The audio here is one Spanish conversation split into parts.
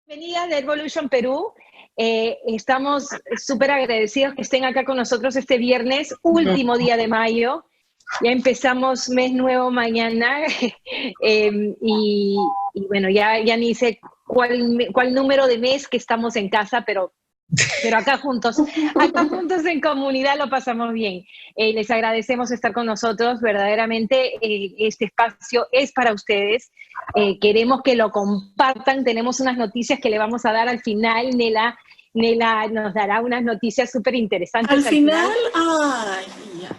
Bienvenidas de Evolution Perú. Estamos súper agradecidos que estén acá con nosotros este viernes, último día de mayo. Ya empezamos mes nuevo mañana y bueno, ya ni sé cuál número de mes que estamos en casa, pero acá juntos en comunidad lo pasamos bien. Les agradecemos estar con nosotros, verdaderamente este espacio es para ustedes. Queremos que lo compartan, tenemos unas noticias que le vamos a dar al final. Nela nos dará unas noticias súper interesantes. Al final, ay, ya.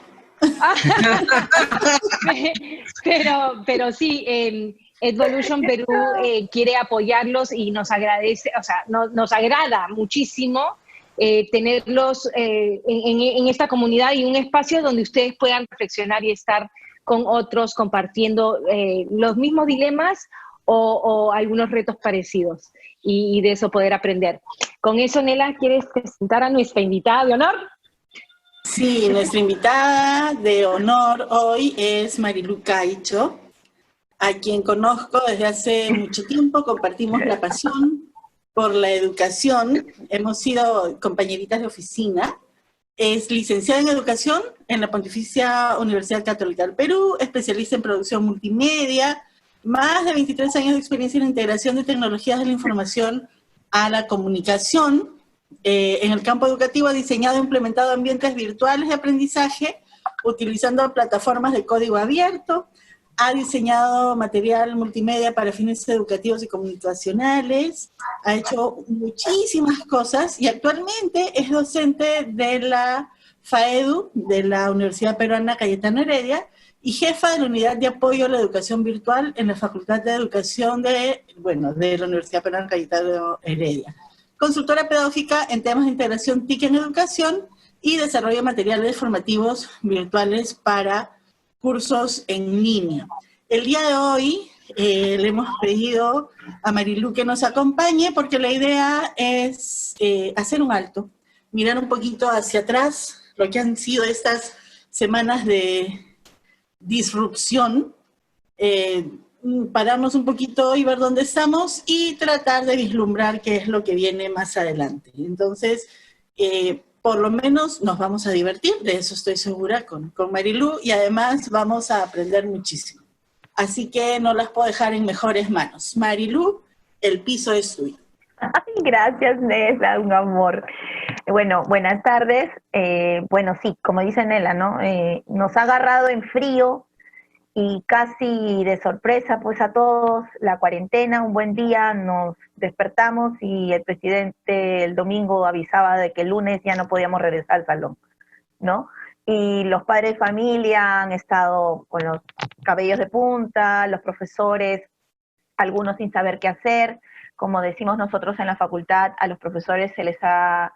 pero sí, Evolution Perú quiere apoyarlos y nos agradece, o sea, nos agrada muchísimo tenerlos en esta comunidad y un espacio donde ustedes puedan reflexionar y estar con otros compartiendo los mismos dilemas o algunos retos parecidos y de eso poder aprender. Con eso, Nela, ¿quieres presentar a nuestra invitada de honor? Sí, nuestra invitada de honor hoy es Marilu Caicho, a quien conozco desde hace mucho tiempo, compartimos la pasión por la educación, hemos sido compañeritas de oficina. Es licenciada en Educación en la Pontificia Universidad Católica del Perú, especialista en producción multimedia, más de 23 años de experiencia en la integración de tecnologías de la información a la comunicación. En el campo educativo ha diseñado e implementado ambientes virtuales de aprendizaje utilizando plataformas de código abierto, ha diseñado material multimedia para fines educativos y comunicacionales, ha hecho muchísimas cosas y actualmente es docente de la FAEDU, de la Universidad Peruana Cayetano Heredia, y jefa de la Unidad de Apoyo a la Educación Virtual en la Facultad de Educación de la Universidad Peruana Cayetano Heredia. Consultora pedagógica en temas de integración TIC en educación y desarrollo de materiales formativos virtuales para cursos en línea. El día de hoy le hemos pedido a Marilu que nos acompañe porque la idea es hacer un alto, mirar un poquito hacia atrás, lo que han sido estas semanas de disrupción, pararnos un poquito y ver dónde estamos y tratar de vislumbrar qué es lo que viene más adelante. Entonces, por lo menos nos vamos a divertir, de eso estoy segura, con Marilu, y además vamos a aprender muchísimo. Así que no las puedo dejar en mejores manos. Marilu, el piso es tuyo. Gracias, Nela, un amor. Bueno, buenas tardes. Bueno, sí, como dice Nela, ¿no? Nos ha agarrado en frío y casi de sorpresa, pues a todos, la cuarentena. Un buen día nos despertamos y el presidente el domingo avisaba de que el lunes ya no podíamos regresar al salón, ¿no? Y los padres de familia han estado con los cabellos de punta, los profesores, algunos sin saber qué hacer. Como decimos nosotros en la facultad, a los profesores se les ha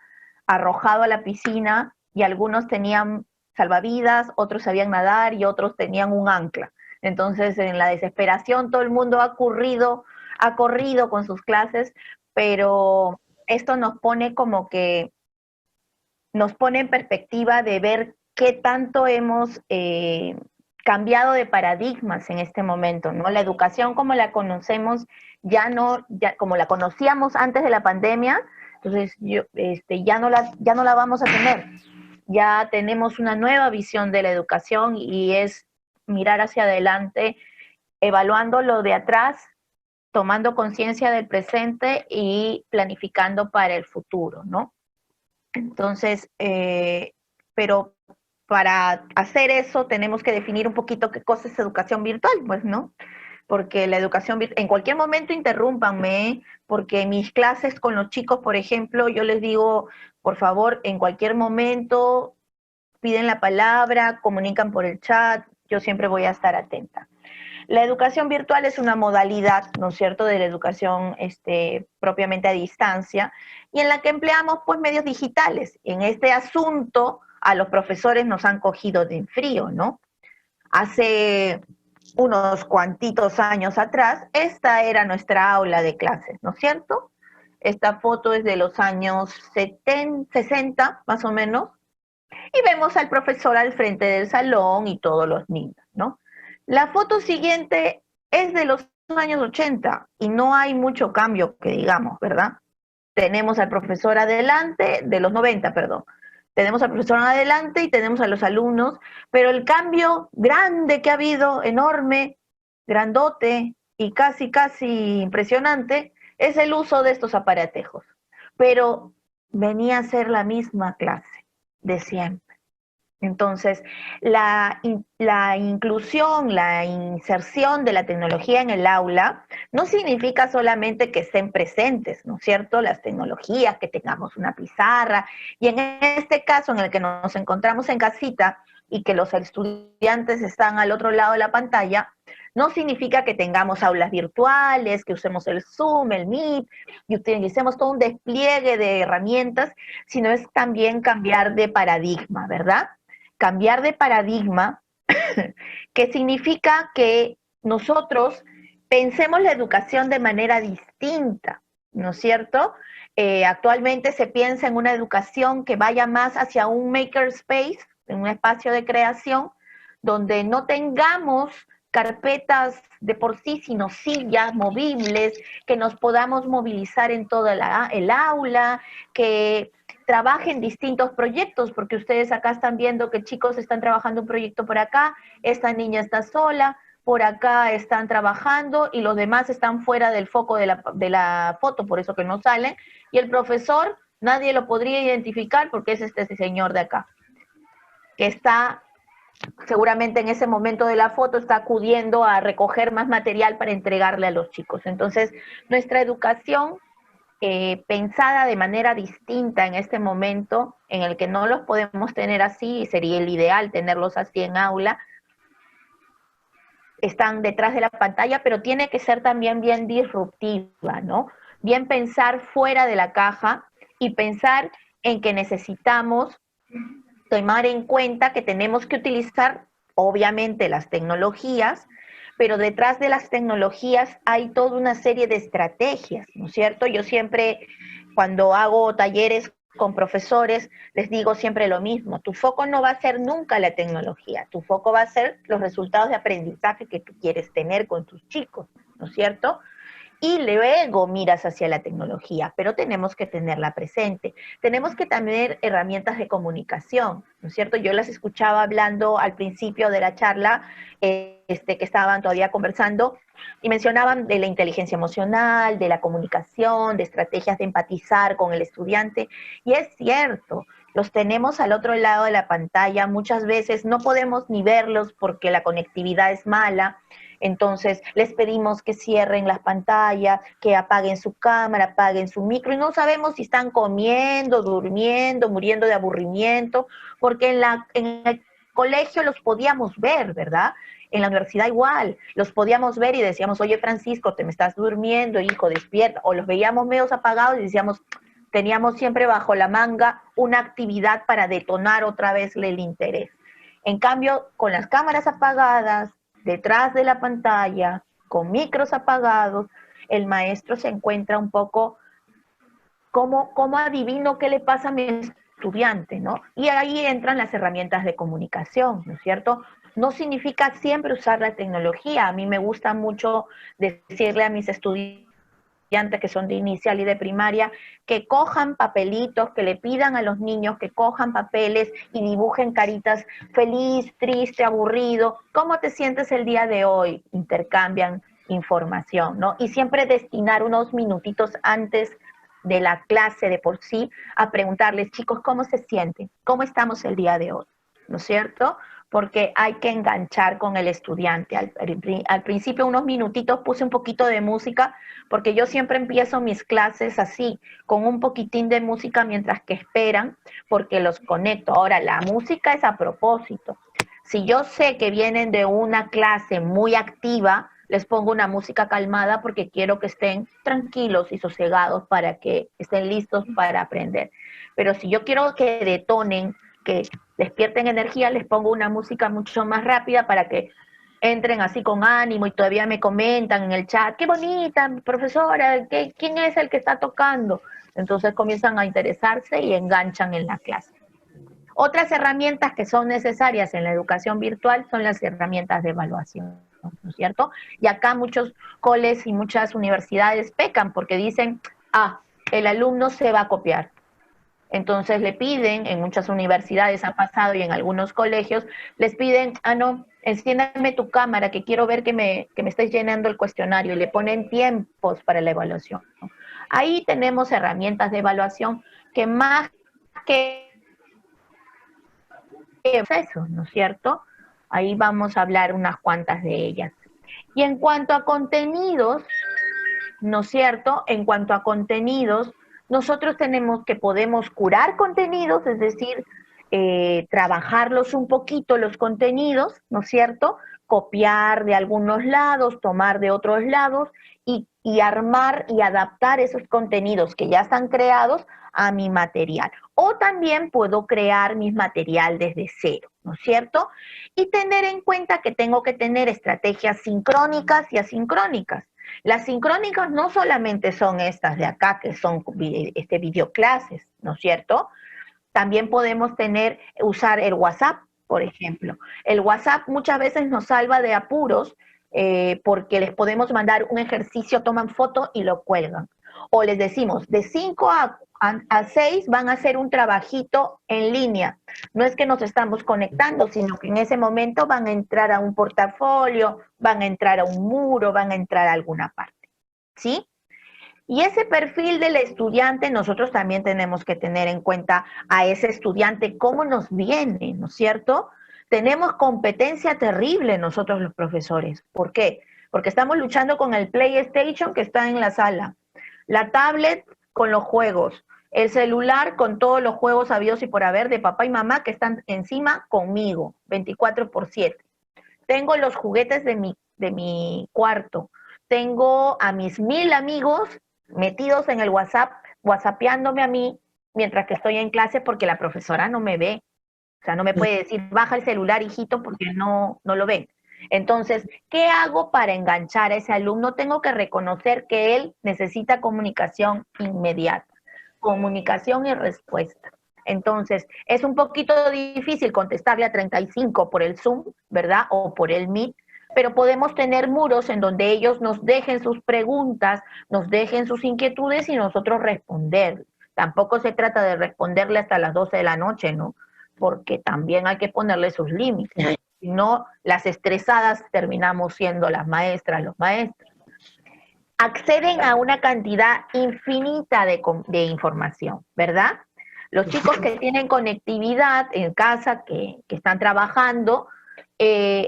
arrojado a la piscina y algunos tenían salvavidas, otros sabían nadar y otros tenían un ancla. Entonces, en la desesperación, todo el mundo ha corrido con sus clases, pero esto nos pone como que, nos pone en perspectiva de ver qué tanto hemos cambiado de paradigmas en este momento, ¿no? La educación como la conocemos, ya como la conocíamos antes de la pandemia, entonces ya no la vamos a tener. Ya tenemos una nueva visión de la educación y es mirar hacia adelante, evaluando lo de atrás, tomando conciencia del presente y planificando para el futuro, ¿no? Entonces, pero para hacer eso tenemos que definir un poquito qué cosa es educación virtual, pues, ¿no? Porque la educación virtual, en cualquier momento interrúmpanme, porque mis clases con los chicos, por ejemplo, yo les digo, por favor, en cualquier momento piden la palabra, comunican por el chat, yo siempre voy a estar atenta. La educación virtual es una modalidad, ¿no es cierto?, de la educación propiamente a distancia, y en la que empleamos pues medios digitales. En este asunto a los profesores nos han cogido de en frío, ¿no? Hace unos cuantitos años atrás, esta era nuestra aula de clases, ¿no es cierto? Esta foto es de los años 60, más o menos, y vemos al profesor al frente del salón y todos los niños, ¿no? La foto siguiente es de los años 80 y no hay mucho cambio que digamos, ¿verdad? Tenemos al profesor adelante, de los 90, perdón. Tenemos al profesor adelante y tenemos a los alumnos, pero el cambio grande que ha habido, enorme, grandote y casi impresionante, es el uso de estos aparatejos. Pero venía a ser la misma clase de siempre. Entonces, la inclusión, la inserción de la tecnología en el aula no significa solamente que estén presentes, ¿no es cierto? Las tecnologías, que tengamos una pizarra, y en este caso en el que nos encontramos en casita y que los estudiantes están al otro lado de la pantalla, no significa que tengamos aulas virtuales, que usemos el Zoom, el Meet, y utilicemos todo un despliegue de herramientas, sino es también cambiar de paradigma, ¿verdad? Cambiar de paradigma, que significa que nosotros pensemos la educación de manera distinta, ¿no es cierto? Actualmente se piensa en una educación que vaya más hacia un makerspace, en un espacio de creación, donde no tengamos carpetas de por sí, sino sillas movibles, que nos podamos movilizar en toda el aula, que trabajen distintos proyectos, porque ustedes acá están viendo que chicos están trabajando un proyecto por acá, esta niña está sola, por acá están trabajando y los demás están fuera del foco de la foto, por eso que no salen, y el profesor nadie lo podría identificar porque es este señor de acá, que está seguramente en ese momento de la foto está acudiendo a recoger más material para entregarle a los chicos. Entonces, nuestra educación pensada de manera distinta en este momento, en el que no los podemos tener así, y sería el ideal tenerlos así en aula, están detrás de la pantalla, pero tiene que ser también bien disruptiva, ¿no? Bien pensar fuera de la caja y pensar en que necesitamos tomar en cuenta que tenemos que utilizar, obviamente, las tecnologías, pero detrás de las tecnologías hay toda una serie de estrategias, ¿no es cierto? Yo siempre, cuando hago talleres con profesores, les digo siempre lo mismo, tu foco no va a ser nunca la tecnología, tu foco va a ser los resultados de aprendizaje que tú quieres tener con tus chicos, ¿no es cierto? Y luego miras hacia la tecnología, pero tenemos que tenerla presente. Tenemos que tener herramientas de comunicación, ¿no es cierto? Yo las escuchaba hablando al principio de la charla, que estaban todavía conversando, y mencionaban de la inteligencia emocional, de la comunicación, de estrategias de empatizar con el estudiante, y es cierto, los tenemos al otro lado de la pantalla, muchas veces no podemos ni verlos porque la conectividad es mala. Entonces les pedimos que cierren las pantallas, que apaguen su cámara, apaguen su micro, y no sabemos si están comiendo, durmiendo, muriendo de aburrimiento, porque en el colegio los podíamos ver, ¿verdad? En la universidad igual, los podíamos ver y decíamos, oye Francisco, te me estás durmiendo, hijo, despierta, o los veíamos medios apagados y decíamos, teníamos siempre bajo la manga una actividad para detonar otra vez el interés. En cambio, con las cámaras apagadas, detrás de la pantalla, con micros apagados, el maestro se encuentra un poco cómo adivino qué le pasa a mi estudiante, ¿no? Y ahí entran las herramientas de comunicación, ¿no es cierto? No significa siempre usar la tecnología. A mí me gusta mucho decirle a mis estudiantes que son de inicial y de primaria, que cojan papelitos, que le pidan a los niños que cojan papeles y dibujen caritas feliz, triste, aburrido. ¿Cómo te sientes el día de hoy? Intercambian información, ¿no? Y siempre destinar unos minutitos antes de la clase de por sí a preguntarles, chicos, ¿cómo se sienten? ¿Cómo estamos el día de hoy? ¿No es cierto? Porque hay que enganchar con el estudiante. Al principio, unos minutitos, puse un poquito de música, porque yo siempre empiezo mis clases así, con un poquitín de música mientras que esperan, porque los conecto. Ahora, la música es a propósito. Si yo sé que vienen de una clase muy activa, les pongo una música calmada porque quiero que estén tranquilos y sosegados para que estén listos para aprender. Pero si yo quiero que detonen, que despierten energía, les pongo una música mucho más rápida para que entren así con ánimo y todavía me comentan en el chat, qué bonita, profesora, ¿quién es el que está tocando? Entonces comienzan a interesarse y enganchan en la clase. Otras herramientas que son necesarias en la educación virtual son las herramientas de evaluación. ¿no es cierto? Y acá muchos coles y muchas universidades pecan porque dicen, el alumno se va a copiar. Entonces le piden, en muchas universidades ha pasado y en algunos colegios, les piden, no, enciéndame tu cámara que quiero ver que me estés llenando el cuestionario, y le ponen tiempos para la evaluación. Ahí tenemos herramientas de evaluación que más que eso, ¿no es cierto? Ahí vamos a hablar unas cuantas de ellas. Y en cuanto a contenidos, ¿no es cierto? En cuanto a contenidos, nosotros podemos curar contenidos, es decir, trabajarlos un poquito los contenidos, ¿no es cierto? Copiar de algunos lados, tomar de otros lados y armar y adaptar esos contenidos que ya están creados a mi material. O también puedo crear mi material desde cero, ¿no es cierto? Y tener en cuenta que tengo que tener estrategias sincrónicas y asincrónicas. Las sincrónicas no solamente son estas de acá, que son videoclases, ¿no es cierto? También podemos usar el WhatsApp, por ejemplo. El WhatsApp muchas veces nos salva de apuros porque les podemos mandar un ejercicio, toman foto y lo cuelgan. O les decimos, de 5 a 6 van a hacer un trabajito en línea. No es que nos estamos conectando, sino que en ese momento van a entrar a un portafolio, van a entrar a un muro, van a entrar a alguna parte, ¿sí? Y ese perfil del estudiante, nosotros también tenemos que tener en cuenta a ese estudiante, cómo nos viene, ¿no es cierto? Tenemos competencia terrible nosotros los profesores. ¿Por qué? Porque estamos luchando con el PlayStation que está en la sala, la tablet con los juegos, el celular con todos los juegos habidos y por haber de papá y mamá que están encima conmigo, 24/7. Tengo los juguetes de mi cuarto, tengo a mis 1000 amigos metidos en el WhatsApp, whatsappeándome a mí mientras que estoy en clase porque la profesora no me ve. O sea, no me puede decir, baja el celular, hijito, porque no lo ve. Entonces, ¿qué hago para enganchar a ese alumno? Tengo que reconocer que él necesita comunicación inmediata, comunicación y respuesta. Entonces, es un poquito difícil contestarle a 35 por el Zoom, ¿verdad? O por el Meet, pero podemos tener muros en donde ellos nos dejen sus preguntas, nos dejen sus inquietudes y nosotros responder. Tampoco se trata de responderle hasta las 12 de la noche, ¿no? Porque también hay que ponerle sus límites. Si no, las estresadas terminamos siendo las maestras, los maestros. Acceden a una cantidad infinita de información, ¿verdad? Los chicos que tienen conectividad en casa, que están trabajando,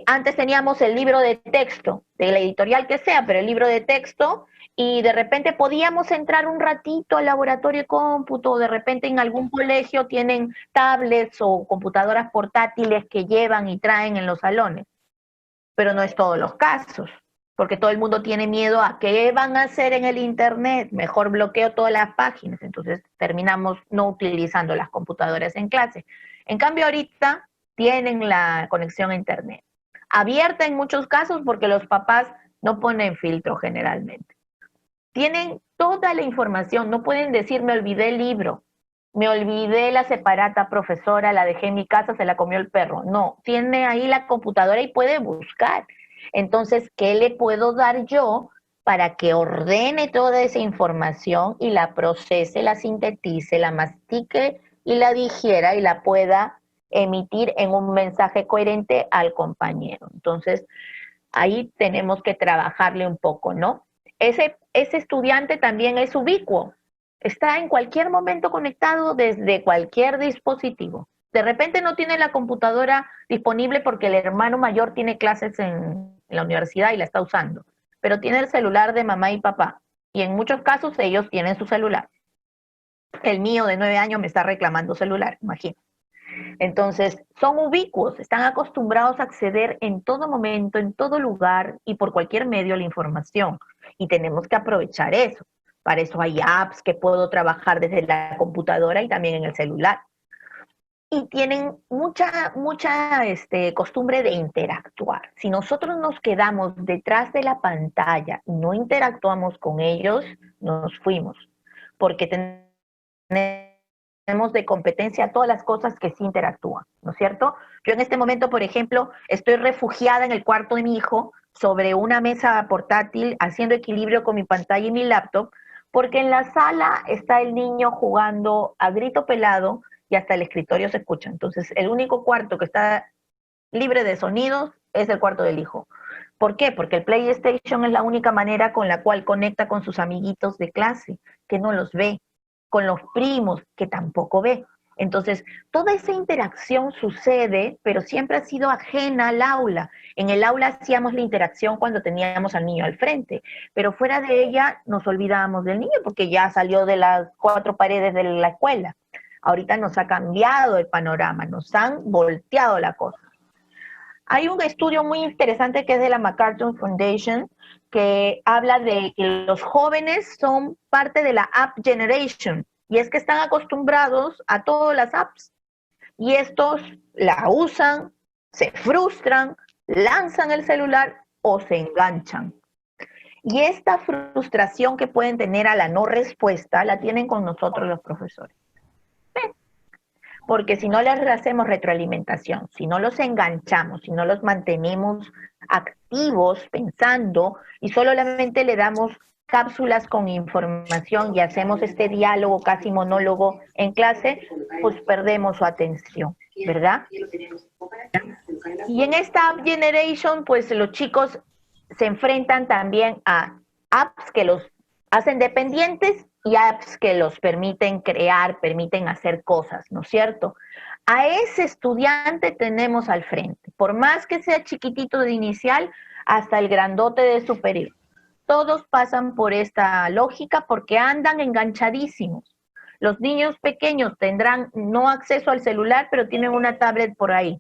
antes teníamos el libro de texto, de la editorial que sea, pero el libro de texto, y de repente podíamos entrar un ratito al laboratorio de cómputo, de repente en algún colegio tienen tablets o computadoras portátiles que llevan y traen en los salones, pero no es todos los casos, porque todo el mundo tiene miedo a qué van a hacer en el internet, mejor bloqueo todas las páginas, entonces terminamos no utilizando las computadoras en clase. En cambio ahorita tienen la conexión a internet, abierta en muchos casos porque los papás no ponen filtro generalmente. Tienen toda la información, no pueden decir me olvidé el libro, me olvidé la separata profesora, la dejé en mi casa, se la comió el perro. No, tiene ahí la computadora y puede buscar. Entonces, ¿qué le puedo dar yo para que ordene toda esa información y la procese, la sintetice, la mastique y la digiera y la pueda emitir en un mensaje coherente al compañero? Entonces, ahí tenemos que trabajarle un poco, ¿no? Ese estudiante también es ubicuo, está en cualquier momento conectado desde cualquier dispositivo. De repente no tiene la computadora disponible porque el hermano mayor tiene clases en la universidad y la está usando, pero tiene el celular de mamá y papá, y en muchos casos ellos tienen su celular. El mío de 9 años me está reclamando celular, imagínate. Entonces, son ubicuos, están acostumbrados a acceder en todo momento, en todo lugar y por cualquier medio a la información. Y tenemos que aprovechar eso. Para eso hay apps que puedo trabajar desde la computadora y también en el celular. Y tienen mucha costumbre de interactuar. Si nosotros nos quedamos detrás de la pantalla y no interactuamos con ellos, nos fuimos. Porque tenemos de competencia todas las cosas que sí interactúan, ¿no es cierto? Yo en este momento, por ejemplo, estoy refugiada en el cuarto de mi hijo sobre una mesa portátil, haciendo equilibrio con mi pantalla y mi laptop, porque en la sala está el niño jugando a grito pelado y hasta el escritorio se escucha. Entonces, el único cuarto que está libre de sonidos es el cuarto del hijo. ¿Por qué? Porque el PlayStation es la única manera con la cual conecta con sus amiguitos de clase, que no los ve, con los primos, que tampoco ve. Entonces, toda esa interacción sucede, pero siempre ha sido ajena al aula. En el aula hacíamos la interacción cuando teníamos al niño al frente, pero fuera de ella nos olvidábamos del niño porque ya salió de las cuatro paredes de la escuela. Ahorita nos ha cambiado el panorama, nos han volteado la cosa. Hay un estudio muy interesante que es de la MacArthur Foundation que habla de que los jóvenes son parte de la App Generation y es que están acostumbrados a todas las apps y estos la usan, se frustran, lanzan el celular o se enganchan. Y esta frustración que pueden tener a la no respuesta la tienen con nosotros los profesores. Porque si no les hacemos retroalimentación, si no los enganchamos, si no los mantenemos activos pensando y solamente le damos cápsulas con información y hacemos este diálogo casi monólogo en clase, pues perdemos su atención, ¿verdad? Y en esta App Generation, pues los chicos se enfrentan también a apps que los hacen dependientes y apps que los permiten crear, permiten hacer cosas, ¿no es cierto? A ese estudiante tenemos al frente, por más que sea chiquitito de inicial hasta el grandote de superior. Todos pasan por esta lógica porque andan enganchadísimos. Los niños pequeños tendrán no acceso al celular, pero tienen una tablet por ahí.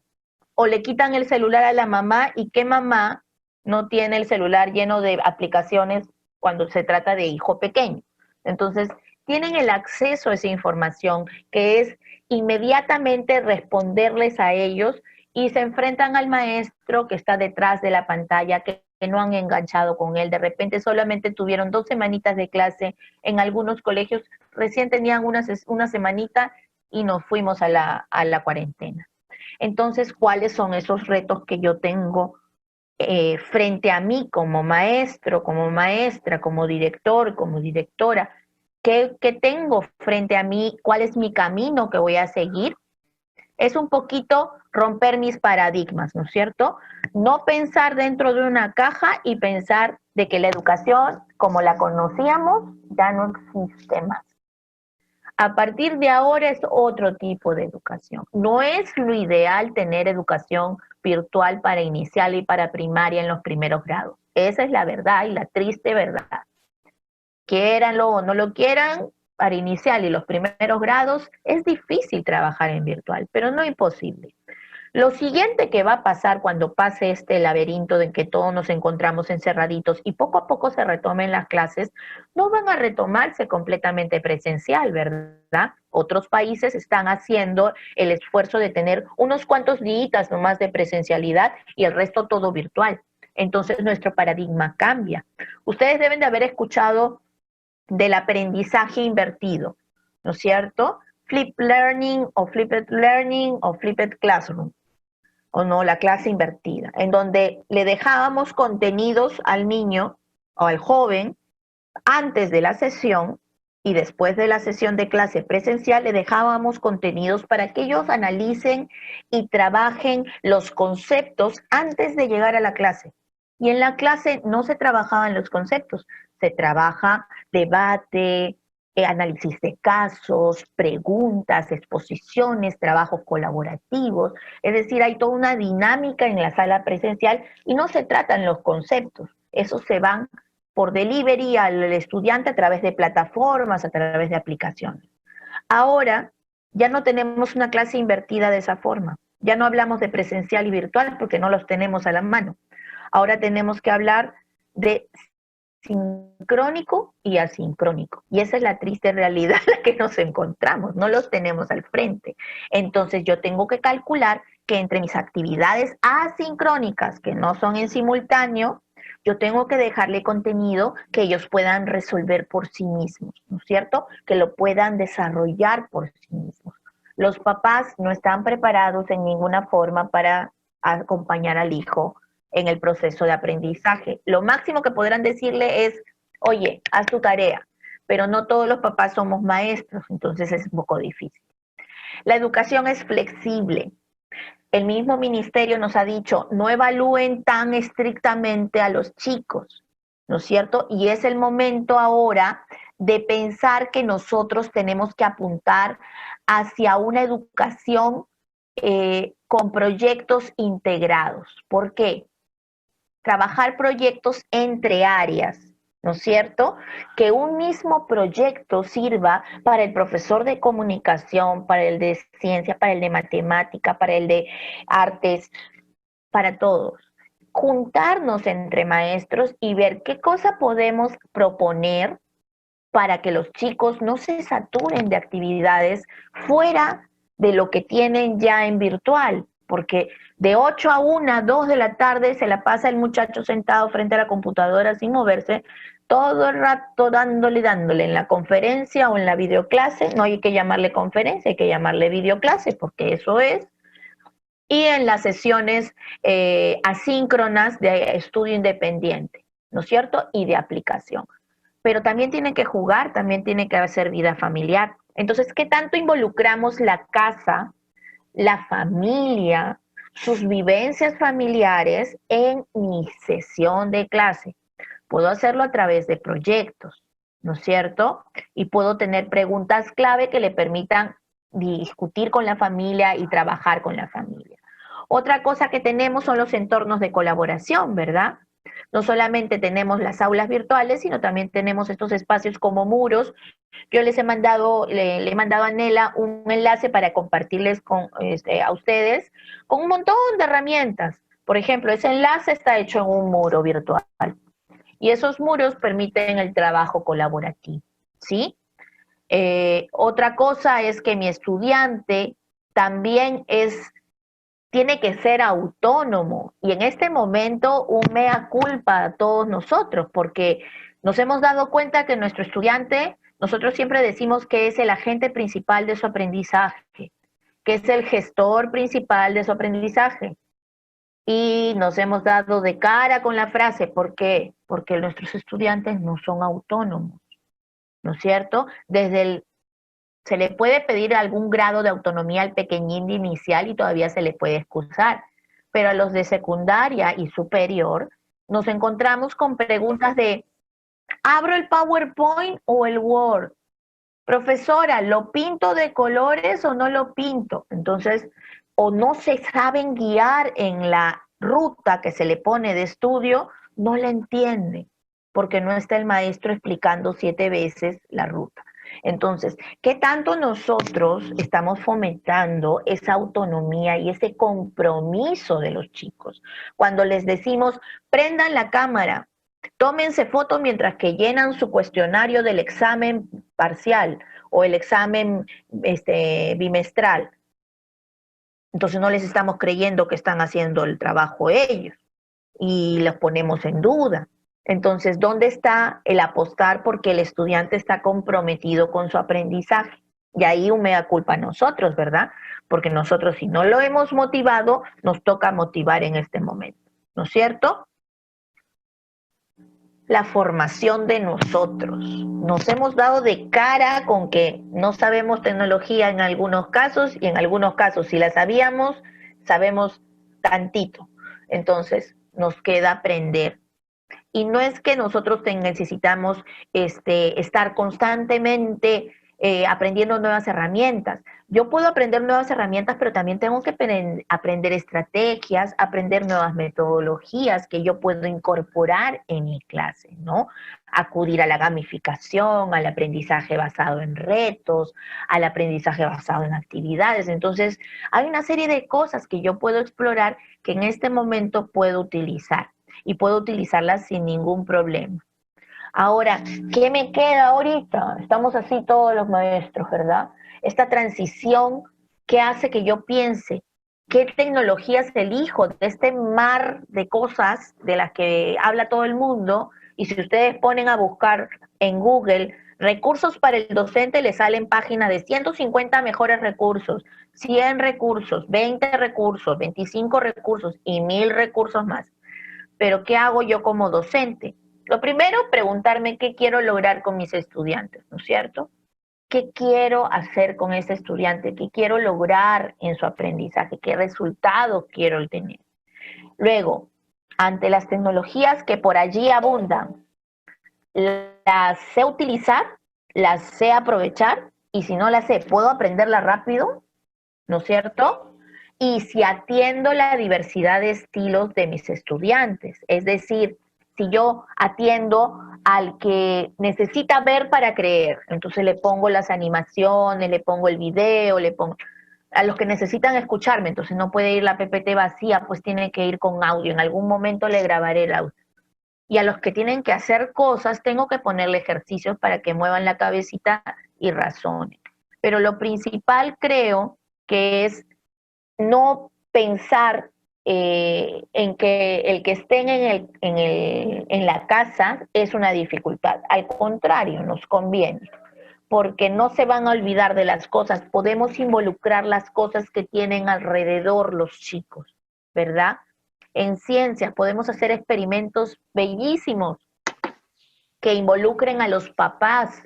O le quitan el celular a la mamá y ¿qué mamá no tiene el celular lleno de aplicaciones cuando se trata de hijo pequeño? Entonces, tienen el acceso a esa información que es inmediatamente responderles a ellos y se enfrentan al maestro que está detrás de la pantalla, que no han enganchado con él. De repente solamente tuvieron 2 semanitas de clase. En algunos colegios recién tenían una semanita y nos fuimos a la cuarentena. Entonces, ¿cuáles son esos retos que yo tengo frente a mí como maestro, como maestra, como director, como directora? ¿Qué tengo frente a mí? ¿Cuál es mi camino que voy a seguir? Es un poquito romper mis paradigmas, ¿no es cierto? No pensar dentro de una caja y pensar de que la educación, como la conocíamos, ya no existe más. A partir de ahora es otro tipo de educación. No es lo ideal tener educación virtual para inicial y para primaria en los primeros grados. Esa es la verdad y la triste verdad. Quieranlo o no lo quieran, para inicial y los primeros grados es difícil trabajar en virtual, pero no imposible. Lo siguiente que va a pasar cuando pase este laberinto de que todos nos encontramos encerraditos y poco a poco se retomen las clases, no van a retomarse completamente presencial, ¿verdad? Otros países están haciendo el esfuerzo de tener unos cuantos días nomás de presencialidad y el resto todo virtual. Entonces nuestro paradigma cambia. Ustedes deben de haber escuchado del aprendizaje invertido, ¿no es cierto? Flip learning o flipped learning o flipped classroom, o no, la clase invertida, en donde le dejábamos contenidos al niño o al joven antes de la sesión y después de la sesión de clase presencial le dejábamos contenidos para que ellos analicen y trabajen los conceptos antes de llegar a la clase. Y en la clase no se trabajaban los conceptos, se trabaja debate, análisis de casos, preguntas, exposiciones, trabajos colaborativos. Es decir, hay toda una dinámica en la sala presencial y no se tratan los conceptos. Esos se van por delivery al estudiante a través de plataformas, a través de aplicaciones. Ahora ya no tenemos una clase invertida de esa forma. Ya no hablamos de presencial y virtual porque no los tenemos a la mano. Ahora tenemos que hablar de sincrónico y asincrónico. Y esa es la triste realidad en la que nos encontramos, no los tenemos al frente. Entonces yo tengo que calcular que entre mis actividades asincrónicas, que no son en simultáneo, yo tengo que dejarle contenido que ellos puedan resolver por sí mismos, ¿no es cierto? Que lo puedan desarrollar por sí mismos. Los papás no están preparados en ninguna forma para acompañar al hijo en el proceso de aprendizaje. Lo máximo que podrán decirle es, oye, haz tu tarea, pero no todos los papás somos maestros, entonces es un poco difícil. La educación es flexible. El mismo ministerio nos ha dicho, no evalúen tan estrictamente a los chicos, ¿no es cierto? Y es el momento ahora de pensar que nosotros tenemos que apuntar hacia una educación con proyectos integrados. ¿Por qué? Trabajar proyectos entre áreas, ¿no es cierto? Que un mismo proyecto sirva para el profesor de comunicación, para el de ciencia, para el de matemática, para el de artes, para todos. Juntarnos entre maestros y ver qué cosa podemos proponer para que los chicos no se saturen de actividades fuera de lo que tienen ya en virtual, porque de 8 a 1, 2 de la tarde se la pasa el muchacho sentado frente a la computadora sin moverse, todo el rato dándole en la conferencia o en la videoclase, no hay que llamarle conferencia, hay que llamarle videoclase, porque eso es, y en las sesiones asíncronas de estudio independiente, ¿no es cierto? Y de aplicación. Pero también tiene que jugar, también tiene que hacer vida familiar. Entonces, ¿qué tanto involucramos la casa, la familia, sus vivencias familiares en mi sesión de clase? Puedo hacerlo a través de proyectos, ¿no es cierto? Y puedo tener preguntas clave que le permitan discutir con la familia y trabajar con la familia. Otra cosa que tenemos son los entornos de colaboración, ¿verdad? No solamente tenemos las aulas virtuales, sino también tenemos estos espacios como muros. Yo les he mandado, le he mandado a Nela un enlace para compartirles a ustedes con un montón de herramientas. Por ejemplo, ese enlace está hecho en un muro virtual y esos muros permiten el trabajo colaborativo, ¿sí? Otra cosa es que mi estudiante también tiene que ser autónomo. Y en este momento un mea culpa a todos nosotros, porque nos hemos dado cuenta que nuestro estudiante, nosotros siempre decimos que es el agente principal de su aprendizaje, que es el gestor principal de su aprendizaje. Y nos hemos dado de cara con la frase, ¿por qué? Porque nuestros estudiantes no son autónomos, ¿no es cierto? Se le puede pedir algún grado de autonomía al pequeñín de inicial y todavía se le puede excusar, pero a los de secundaria y superior nos encontramos con preguntas de, ¿abro el PowerPoint o el Word? Profesora, ¿lo pinto de colores o no lo pinto? Entonces, o no se saben guiar en la ruta que se le pone de estudio, no la entienden, porque no está el maestro explicando 7 veces la ruta. Entonces, ¿qué tanto nosotros estamos fomentando esa autonomía y ese compromiso de los chicos? Cuando les decimos, prendan la cámara, tómense fotos mientras que llenan su cuestionario del examen parcial o el examen bimestral. Entonces no les estamos creyendo que están haciendo el trabajo ellos y los ponemos en duda. Entonces, ¿dónde está el apostar porque el estudiante está comprometido con su aprendizaje? Y ahí un mea culpa a nosotros, ¿verdad? Porque nosotros si no lo hemos motivado, nos toca motivar en este momento, ¿no es cierto? La formación de nosotros. Nos hemos dado de cara con que no sabemos tecnología en algunos casos y en algunos casos si la sabíamos, sabemos tantito. Entonces, nos queda aprender. Y no es que nosotros necesitamos estar constantemente aprendiendo nuevas herramientas. Yo puedo aprender nuevas herramientas, pero también tengo que aprender estrategias, aprender nuevas metodologías que yo puedo incorporar en mi clase, ¿no? Acudir a la gamificación, al aprendizaje basado en retos, al aprendizaje basado en actividades. Entonces, hay una serie de cosas que yo puedo explorar que en este momento puedo utilizar y puedo utilizarlas sin ningún problema. Ahora, ¿qué me queda ahorita? Estamos así todos los maestros, ¿verdad? Esta transición que hace que yo piense qué tecnologías elijo de este mar de cosas de las que habla todo el mundo, y si ustedes ponen a buscar en Google recursos para el docente, le salen páginas de 150 mejores recursos, 100 recursos, 20 recursos, 25 recursos y 1000 recursos más. pero ¿qué hago yo como docente? Lo primero, preguntarme qué quiero lograr con mis estudiantes, ¿no es cierto? ¿Qué quiero hacer con ese estudiante? ¿Qué quiero lograr en su aprendizaje? ¿Qué resultados quiero tener? Luego, ante las tecnologías que por allí abundan, las sé utilizar, las sé aprovechar, y si no las sé, puedo aprenderlas rápido, ¿no es cierto? Y si atiendo la diversidad de estilos de mis estudiantes, es decir, si yo atiendo al que necesita ver para creer, entonces le pongo las animaciones, le pongo el video, le pongo a los que necesitan escucharme, entonces no puede ir la PPT vacía, pues tiene que ir con audio, en algún momento le grabaré el audio. Y a los que tienen que hacer cosas, tengo que ponerle ejercicios para que muevan la cabecita y razonen. Pero lo principal creo que es no pensar en que el que estén en la casa es una dificultad. Al contrario, nos conviene, porque no se van a olvidar de las cosas. Podemos involucrar las cosas que tienen alrededor los chicos, ¿verdad? En ciencias podemos hacer experimentos bellísimos que involucren a los papás,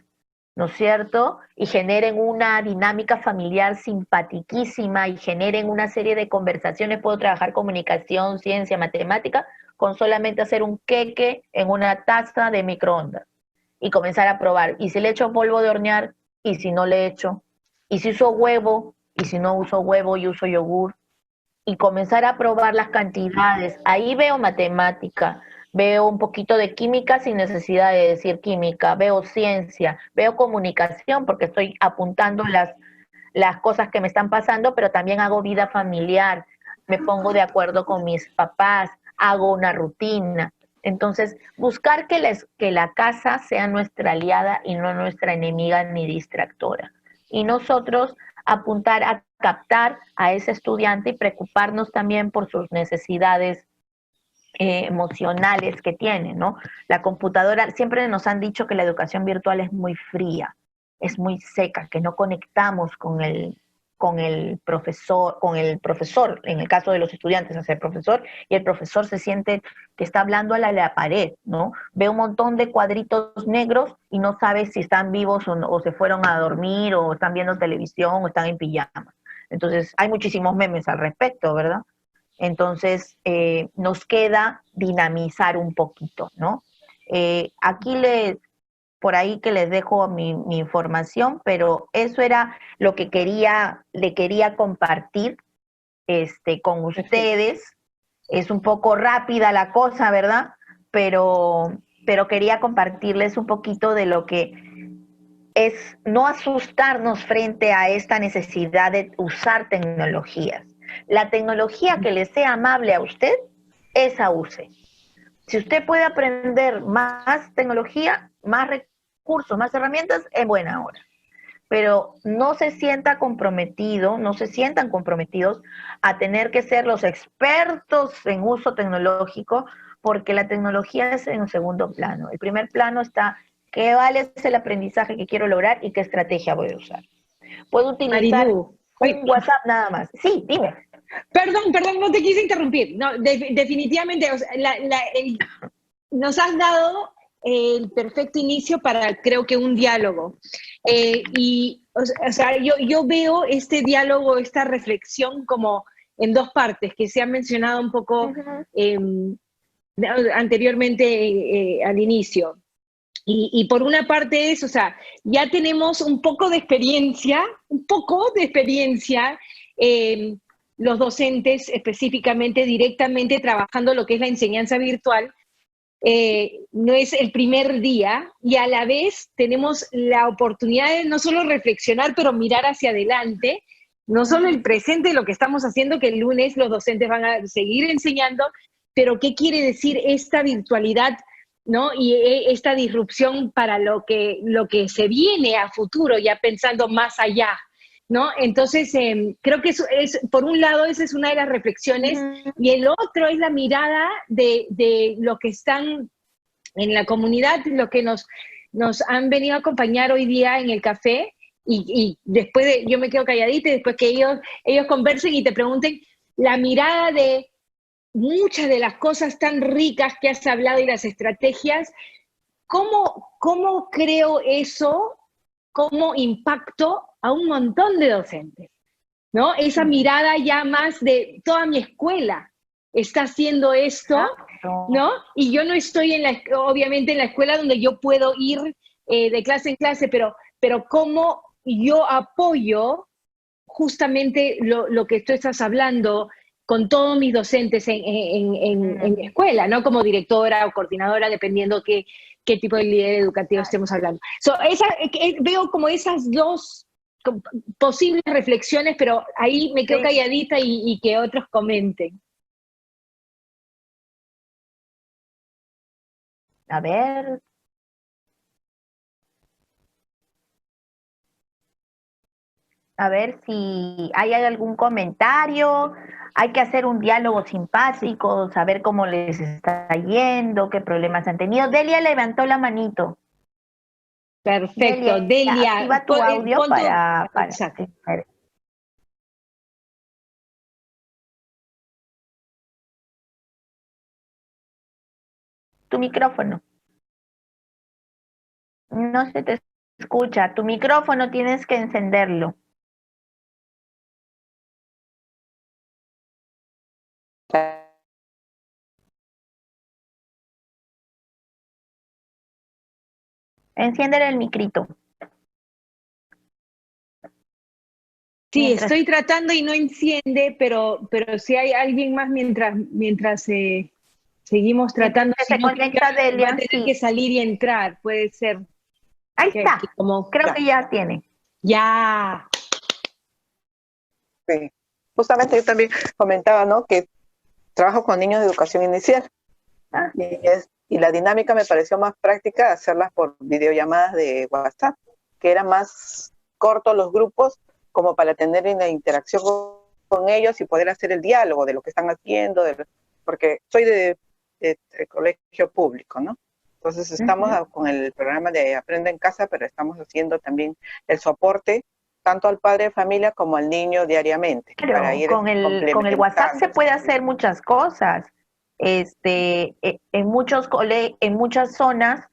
¿no es cierto? Y generen una dinámica familiar simpatiquísima y generen una serie de conversaciones. Puedo trabajar comunicación, ciencia, matemática, con solamente hacer un queque en una taza de microondas y comenzar a probar. Y si le echo polvo de hornear, y si no le echo, y si uso huevo, y si no uso huevo y uso yogur, y comenzar a probar las cantidades. Ahí veo matemática, veo un poquito de química sin necesidad de decir química, veo ciencia, veo comunicación porque estoy apuntando las cosas que me están pasando, pero también hago vida familiar, me pongo de acuerdo con mis papás, hago una rutina. Entonces, buscar que la casa sea nuestra aliada y no nuestra enemiga ni distractora. Y nosotros apuntar a captar a ese estudiante y preocuparnos también por sus necesidades emocionales que tiene, ¿no? La computadora, siempre nos han dicho que la educación virtual es muy fría, es muy seca, que no conectamos con el profesor, en el caso de los estudiantes hacia el profesor, y el profesor se siente que está hablando a la pared, ¿no? Ve un montón de cuadritos negros y no sabe si están vivos o se fueron a dormir o están viendo televisión o están en pijama. Entonces, hay muchísimos memes al respecto, ¿verdad? Entonces, nos queda dinamizar un poquito, ¿no? Aquí por ahí que les dejo mi información, pero eso era lo que le quería compartir con ustedes. Es un poco rápida la cosa, ¿verdad? Pero quería compartirles un poquito de lo que es no asustarnos frente a esta necesidad de usar tecnologías. La tecnología que le sea amable a usted, esa use. Si usted puede aprender más tecnología, más recursos, más herramientas, en buena hora. Pero no se sienta comprometido, no se sientan comprometidos a tener que ser los expertos en uso tecnológico, porque la tecnología es en un segundo plano. El primer plano está qué vale es el aprendizaje que quiero lograr y qué estrategia voy a usar. Puedo utilizar Marilu, un WhatsApp nada más. Sí, dime. Perdón, no te quise interrumpir. No, definitivamente, o sea, nos has dado el perfecto inicio para, creo que, un diálogo. O sea, yo veo este diálogo, esta reflexión como en dos partes, que se han mencionado un poco anteriormente al inicio. Y por una parte es, o sea, ya tenemos un poco de experiencia, los docentes específicamente, directamente trabajando lo que es la enseñanza virtual. No es el primer día y a la vez tenemos la oportunidad de no solo reflexionar, pero mirar hacia adelante, no solo el presente, lo que estamos haciendo, que el lunes los docentes van a seguir enseñando, pero qué quiere decir esta virtualidad, ¿no? Y esta disrupción para lo que se viene a futuro, ya pensando más allá, ¿no? Entonces, creo que por un lado, esa es una de las reflexiones, y el otro es la mirada de los que están en la comunidad, los que nos han venido a acompañar hoy día en el café, y después yo me quedo calladita, y después que ellos conversen y te pregunten la mirada de muchas de las cosas tan ricas que has hablado y las estrategias, ¿cómo creo eso, cómo impacto a un montón de docentes? ¿No? Esa mirada ya más de toda mi escuela está haciendo esto, ¿no? Y yo no estoy obviamente en la escuela donde yo puedo ir de clase en clase, pero cómo yo apoyo justamente lo que tú estás hablando con todos mis docentes en mi escuela, ¿no? Como directora o coordinadora, dependiendo qué tipo de líder educativo estemos hablando. Veo como esas dos posibles reflexiones, pero ahí me quedo calladita y que otros comenten. A ver. A ver si hay algún comentario. Hay que hacer un diálogo simpático, saber cómo les está yendo, qué problemas han tenido. Delia levantó la manito. Perfecto, Delia. Activa tu audio para exacto. Tu micrófono. No se te escucha. Tu micrófono tienes que encenderlo. Enciéndele el micrito. Sí, estoy tratando y no enciende, pero si hay alguien más mientras seguimos tratando, se conecta Delia, va a tener que salir y entrar, puede ser. Ahí está, creo que ya tiene. Ya. Sí. Justamente yo también comentaba, ¿no? Que trabajo con niños de educación inicial. Y la dinámica me pareció más práctica hacerlas por videollamadas de WhatsApp, que eran más cortos los grupos como para tener una interacción con ellos y poder hacer el diálogo de lo que están haciendo, porque soy de colegio público, ¿no? Entonces estamos con el programa de Aprende en Casa, pero estamos haciendo también el soporte tanto al padre de familia como al niño diariamente. Claro, para ir con el WhatsApp se puede hacer muchas cosas. En muchas zonas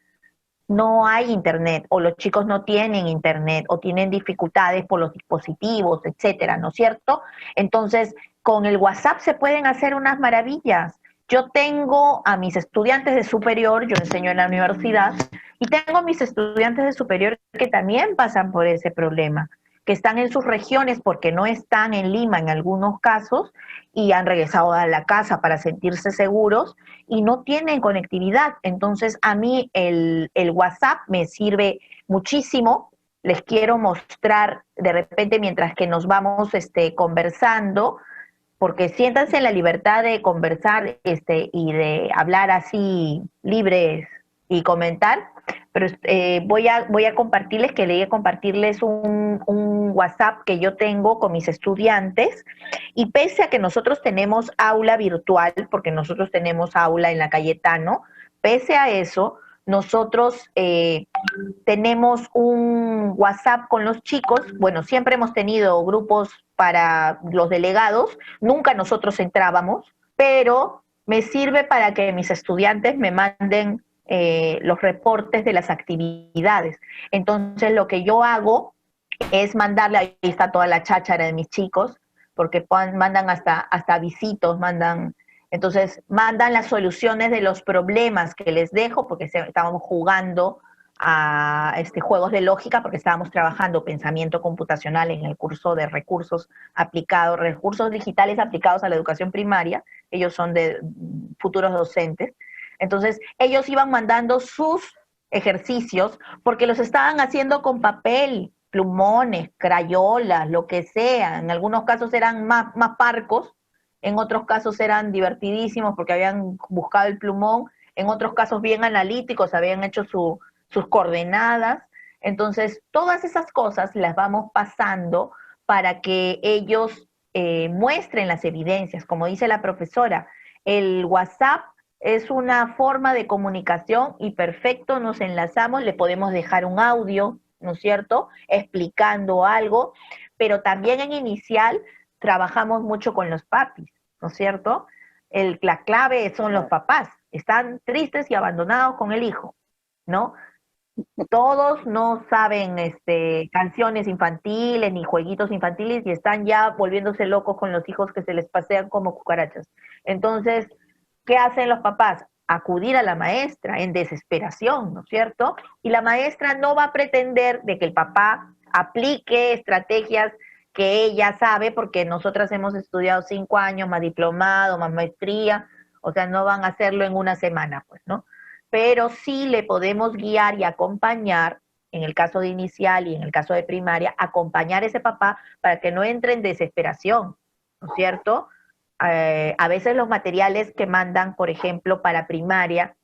no hay internet, o los chicos no tienen internet, o tienen dificultades por los dispositivos, etcétera, ¿no es cierto? Entonces, con el WhatsApp se pueden hacer unas maravillas. Yo tengo a mis estudiantes de superior, yo enseño en la universidad, y tengo a mis estudiantes de superior que también pasan por ese problema, que están en sus regiones porque no están en Lima en algunos casos y han regresado a la casa para sentirse seguros y no tienen conectividad. Entonces a mí el WhatsApp me sirve muchísimo. Les quiero mostrar de repente mientras que nos vamos conversando, porque siéntanse en la libertad de conversar y de hablar así libres y comentar, pero voy a compartirles, compartirles un WhatsApp que yo tengo con mis estudiantes, y pese a que nosotros tenemos aula virtual, porque nosotros tenemos aula en la Cayetano, pese a eso, nosotros tenemos un WhatsApp con los chicos. Bueno, siempre hemos tenido grupos para los delegados, nunca nosotros entrábamos, pero me sirve para que mis estudiantes me manden los reportes de las actividades. Entonces lo que yo hago es mandarle, ahí está toda la cháchara de mis chicos, porque mandan hasta visitos, entonces mandan las soluciones de los problemas que les dejo, porque estábamos jugando a juegos de lógica, porque estábamos trabajando pensamiento computacional en el curso de recursos digitales aplicados a la educación primaria. Ellos son de futuros docentes. Entonces ellos iban mandando sus ejercicios porque los estaban haciendo con papel, plumones, crayolas, lo que sea. En algunos casos eran más parcos, en otros casos eran divertidísimos porque habían buscado el plumón, en otros casos bien analíticos, habían hecho sus coordenadas. Entonces, todas esas cosas las vamos pasando para que ellos muestren las evidencias. Como dice la profesora, el WhatsApp es una forma de comunicación y perfecto, nos enlazamos, le podemos dejar un audio, ¿no es cierto?, explicando algo, pero también en inicial trabajamos mucho con los papis, ¿no es cierto? la clave son los papás. Están tristes y abandonados con el hijo, ¿no? Todos no saben canciones infantiles ni jueguitos infantiles y están ya volviéndose locos con los hijos que se les pasean como cucarachas. Entonces, ¿qué hacen los papás? Acudir a la maestra en desesperación, ¿no es cierto? Y la maestra no va a pretender de que el papá aplique estrategias que ella sabe, porque nosotras hemos estudiado 5 años, más diplomado, más maestría, o sea, no van a hacerlo en una semana, pues, ¿no? Pero sí le podemos guiar y acompañar, en el caso de inicial y en el caso de primaria, acompañar a ese papá para que no entre en desesperación, ¿no es cierto? A veces los materiales que mandan, por ejemplo, para primaria,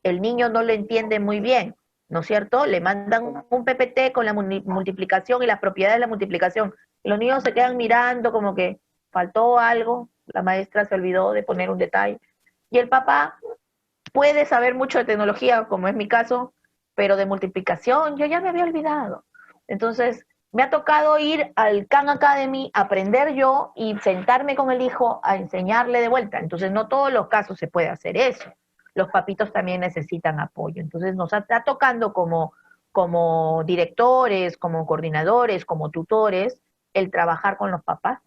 el niño no lo entiende muy bien, ¿no es cierto? Le mandan un PPT con la multiplicación y las propiedades de la multiplicación. Y los niños se quedan mirando como que faltó algo, la maestra se olvidó de poner un detalle. Y el papá puede saber mucho de tecnología, como es mi caso, pero de multiplicación yo ya me había olvidado. Entonces, me ha tocado ir al Khan Academy, aprender yo y sentarme con el hijo a enseñarle de vuelta. Entonces, no todos los casos se puede hacer eso. Los papitos también necesitan apoyo. Entonces, nos está tocando como directores, como coordinadores, como tutores, el trabajar con los papás.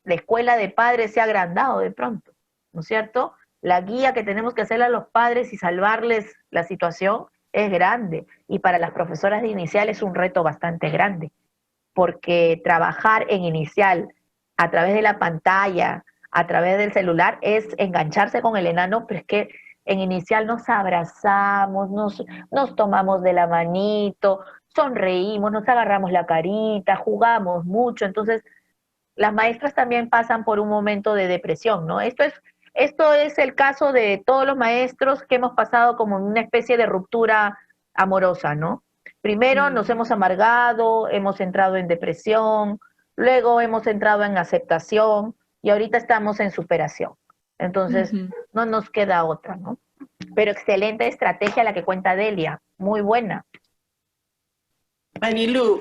La escuela de padres se ha agrandado de pronto, ¿no es cierto? La guía que tenemos que hacerle a los padres y salvarles la situación es grande. Y para las profesoras de inicial es un reto bastante grande, porque trabajar en inicial a través de la pantalla, a través del celular, es engancharse con el enano, pero es que en inicial nos abrazamos, nos tomamos de la manito, sonreímos, nos agarramos la carita, jugamos mucho. Entonces, las maestras también pasan por un momento de depresión, ¿no? Esto es el caso de todos los maestros que hemos pasado como una especie de ruptura amorosa, ¿no? Primero nos hemos amargado, hemos entrado en depresión, luego hemos entrado en aceptación y ahorita estamos en superación. Entonces, no nos queda otra, ¿no? Pero excelente estrategia la que cuenta Delia, muy buena. Marilu,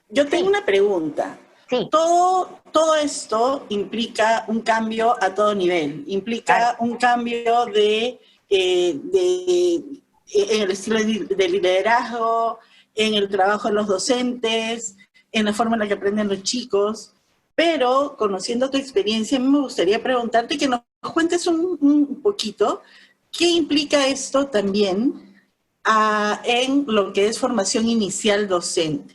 yo tengo una pregunta. Sí. Todo esto implica un cambio a todo nivel, implica un cambio en el estilo de liderazgo, en el trabajo de los docentes, en la forma en la que aprenden los chicos, pero conociendo tu experiencia, a mí me gustaría preguntarte que nos cuentes un poquito qué implica esto también en lo que es formación inicial docente.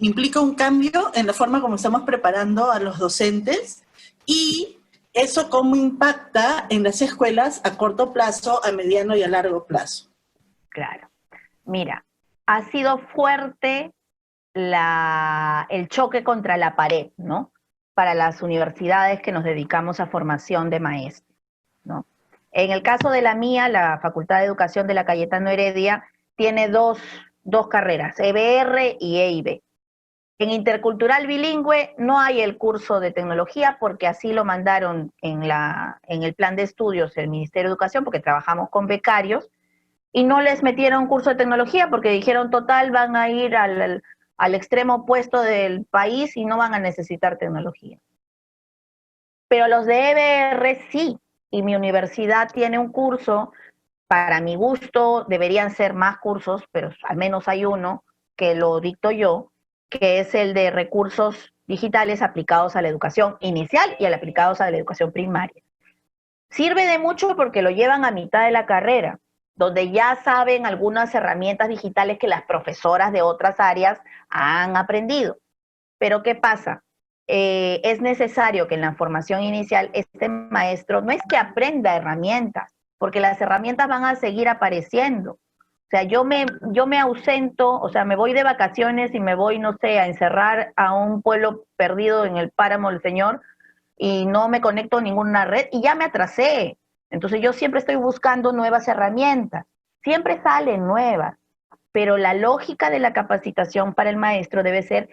Implica un cambio en la forma como estamos preparando a los docentes y eso cómo impacta en las escuelas a corto plazo, a mediano y a largo plazo. Claro. Mira, ha sido fuerte el choque contra la pared, ¿no? Para las universidades que nos dedicamos a formación de maestros, ¿no? En el caso de la mía, la Facultad de Educación de la Cayetano Heredia tiene dos carreras, EBR y EIB. En intercultural bilingüe no hay el curso de tecnología porque así lo mandaron en el plan de estudios del Ministerio de Educación, porque trabajamos con becarios, y no les metieron curso de tecnología porque dijeron, total, van a ir al extremo opuesto del país y no van a necesitar tecnología. Pero los de EBR sí, y mi universidad tiene un curso, para mi gusto deberían ser más cursos, pero al menos hay uno que lo dicto yo, que es el de recursos digitales aplicados a la educación inicial y aplicados a la educación primaria. Sirve de mucho porque lo llevan a mitad de la carrera, donde ya saben algunas herramientas digitales que las profesoras de otras áreas han aprendido. Pero ¿qué pasa? Es necesario que en la formación inicial este maestro no es que aprenda herramientas, porque las herramientas van a seguir apareciendo. O sea, yo me ausento, o sea, me voy de vacaciones y me voy, no sé, a encerrar a un pueblo perdido en el páramo del Señor y no me conecto a ninguna red y ya me atrasé. Entonces yo siempre estoy buscando nuevas herramientas, siempre salen nuevas, pero la lógica de la capacitación para el maestro debe ser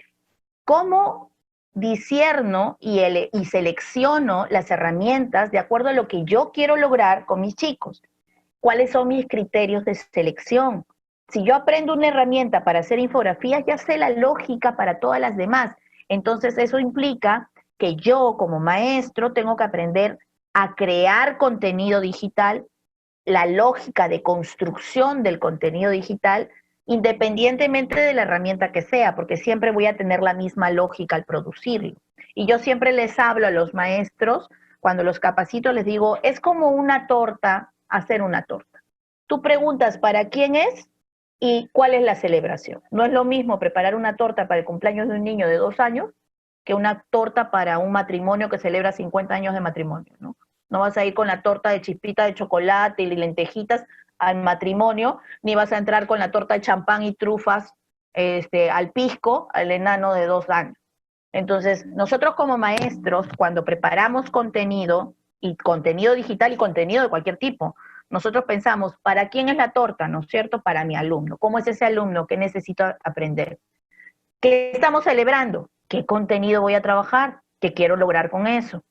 cómo discierno y selecciono las herramientas de acuerdo a lo que yo quiero lograr con mis chicos. ¿Cuáles son mis criterios de selección? Si yo aprendo una herramienta para hacer infografías, ya sé la lógica para todas las demás. Entonces eso implica que yo como maestro tengo que aprender a crear contenido digital, la lógica de construcción del contenido digital, independientemente de la herramienta que sea, porque siempre voy a tener la misma lógica al producirlo. Y yo siempre les hablo a los maestros, cuando los capacito, les digo, es como una torta, hacer una torta. Tú preguntas para quién es y cuál es la celebración. No es lo mismo preparar una torta para el cumpleaños de un niño de 2 años que una torta para un matrimonio que celebra 50 años de matrimonio, ¿no? No vas a ir con la torta de chispita de chocolate y lentejitas al matrimonio, ni vas a entrar con la torta de champán y trufas al pisco, al enano de 2 años. Entonces, nosotros como maestros, cuando preparamos contenido, y contenido digital y contenido de cualquier tipo, nosotros pensamos, ¿para quién es la torta? ¿No es cierto? Para mi alumno. ¿Cómo es ese alumno? ¿Qué necesita aprender? ¿Qué estamos celebrando? ¿Qué contenido voy a trabajar? ¿Qué quiero lograr con eso?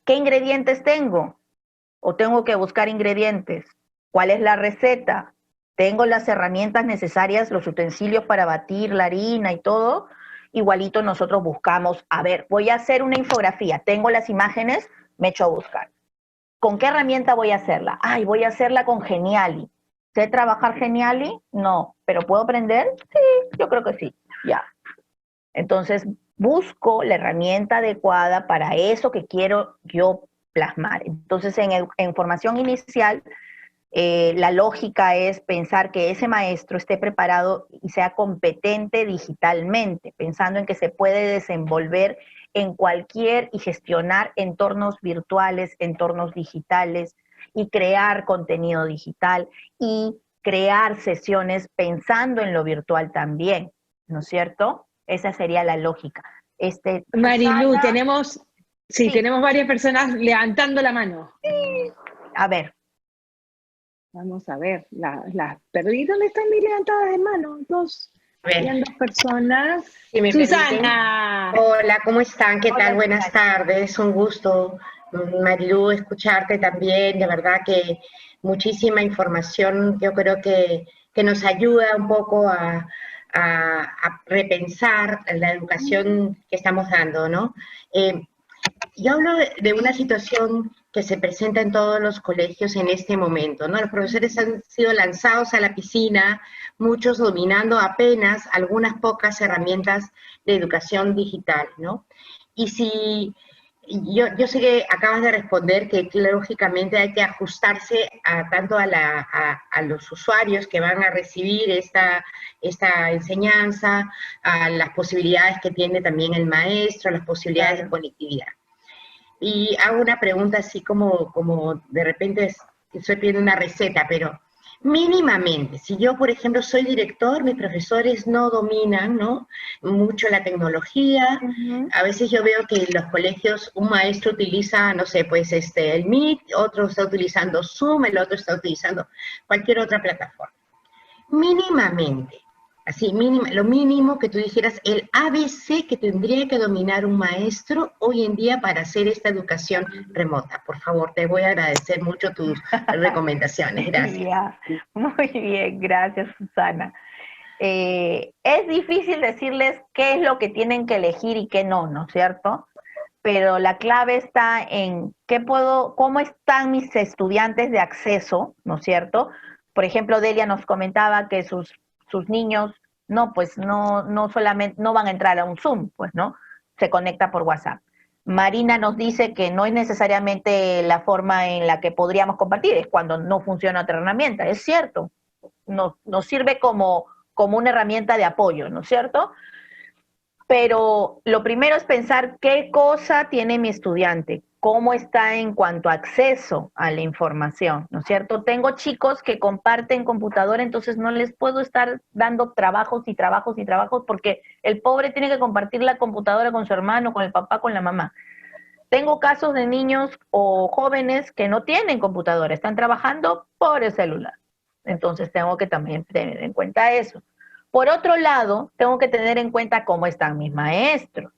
¿Qué ingredientes tengo? ¿O tengo que buscar ingredientes? ¿Cuál es la receta? ¿Tengo las herramientas necesarias, los utensilios para batir la harina y todo? Igualito nosotros buscamos, a ver, voy a hacer una infografía, tengo las imágenes, me echo a buscar. ¿Con qué herramienta voy a hacerla? Ay, voy a hacerla con Geniali. ¿Sé trabajar Geniali? No, ¿pero puedo aprender? Sí, yo creo que sí, ya. Entonces, busco la herramienta adecuada para eso que quiero yo plasmar. Entonces, en formación inicial, la lógica es pensar que ese maestro esté preparado y sea competente digitalmente, pensando en que se puede desenvolver en cualquier y gestionar entornos virtuales, entornos digitales y crear contenido digital y crear sesiones pensando en lo virtual también, ¿no es cierto? Esa sería la lógica. Marilu, Susana, sí, tenemos varias personas levantando la mano. a ver. Vamos a ver, las perdí. ¿Dónde están mis levantadas de mano? Habían dos personas. Si me Susana. permiten. Hola, ¿cómo están? ¿Qué Hola, tal? Buenas Susana. tardes. Un gusto, Marilu, escucharte también. De verdad que muchísima información. Yo creo que nos ayuda un poco a repensar la educación que estamos dando, ¿no? Yo hablo de una situación que se presenta en todos los colegios en este momento, ¿no? Los profesores han sido lanzados a la piscina, muchos dominando apenas algunas pocas herramientas de educación digital, ¿no? Y si yo sé que acabas de responder que lógicamente hay que ajustarse tanto a los usuarios que van a recibir esta enseñanza, a las posibilidades que tiene también el maestro, las posibilidades de conectividad. Y hago una pregunta así como de repente estoy pidiendo una receta, pero mínimamente, si yo, por ejemplo, soy director, mis profesores no dominan, ¿no?, mucho la tecnología. A veces yo veo que en los colegios un maestro utiliza, no sé, pues el Meet, otro está utilizando Zoom, el otro está utilizando cualquier otra plataforma. Mínimamente, así, lo mínimo que tú dijeras, el ABC que tendría que dominar un maestro hoy en día para hacer esta educación remota. Por favor, te voy a agradecer mucho tus recomendaciones. Gracias. Ya, muy bien, gracias, Susana. Es difícil decirles qué es lo que tienen que elegir y qué no, ¿no es cierto? Pero la clave está en cómo están mis estudiantes de acceso, ¿no es cierto? Por ejemplo, Delia nos comentaba que sus niños no solamente no van a entrar a un Zoom, pues, ¿no? Se conecta por WhatsApp. Marina nos dice que no es necesariamente la forma en la que podríamos compartir, es cuando no funciona otra herramienta, es cierto, nos sirve como una herramienta de apoyo, ¿no es cierto? Pero lo primero es pensar qué cosa tiene mi estudiante, cómo está en cuanto a acceso a la información, ¿no es cierto? Tengo chicos que comparten computadora, entonces no les puedo estar dando trabajos y trabajos y trabajos porque el pobre tiene que compartir la computadora con su hermano, con el papá, con la mamá. Tengo casos de niños o jóvenes que no tienen computadora, están trabajando por el celular. Entonces tengo que también tener en cuenta eso. Por otro lado, tengo que tener en cuenta cómo están mis maestros.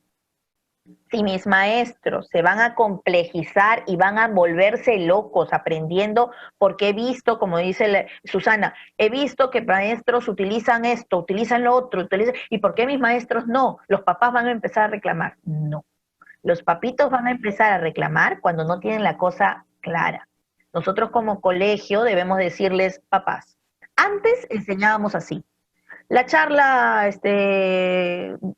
Si mis maestros se van a complejizar y van a volverse locos aprendiendo, porque he visto, como dice Susana, he visto que maestros utilizan esto, utilizan lo otro, ¿y por qué mis maestros no? Los papás van a empezar a reclamar. No. Los papitos van a empezar a reclamar cuando no tienen la cosa clara. Nosotros como colegio debemos decirles, papás, antes enseñábamos así. La charla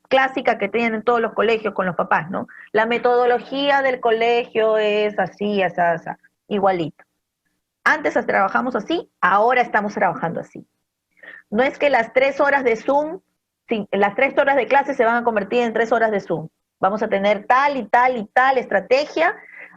clásica que tienen todos los colegios con los papás, ¿no? La metodología del colegio es así, así, así, igualito. Antes trabajamos así, ahora estamos trabajando así. No es que las 3 horas de Zoom, las 3 horas de clase se van a convertir en 3 horas de Zoom. Vamos a tener tal y tal y tal estrategia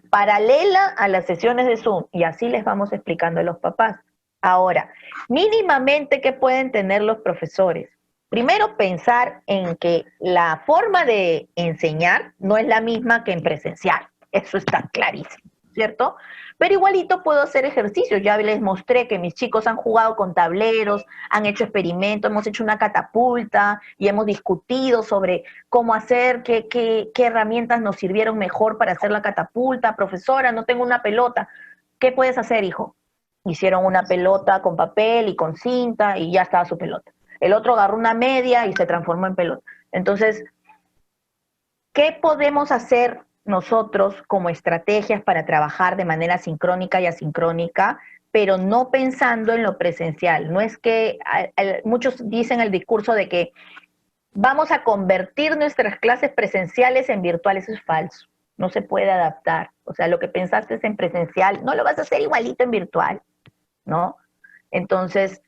paralela a las sesiones de Zoom, y así les vamos explicando a los papás. Ahora, mínimamente, ¿qué pueden tener los profesores? Primero, pensar en que la forma de enseñar no es la misma que en presencial. Eso está clarísimo, ¿cierto? Pero igualito puedo hacer ejercicios. Ya les mostré que mis chicos han jugado con tableros, han hecho experimentos, hemos hecho una catapulta y hemos discutido sobre cómo hacer, qué herramientas nos sirvieron mejor para hacer la catapulta. Profesora, no tengo una pelota. ¿Qué puedes hacer, hijo? Hicieron una pelota con papel y con cinta y ya estaba su pelota. El otro agarró una media y se transformó en pelota. Entonces, ¿qué podemos hacer nosotros como estrategias para trabajar de manera sincrónica y asincrónica, pero no pensando en lo presencial? No es que muchos dicen el discurso de que vamos a convertir nuestras clases presenciales en virtuales. Eso es falso. No se puede adaptar. O sea, lo que pensaste en presencial, no lo vas a hacer igualito en virtual, ¿no? Entonces,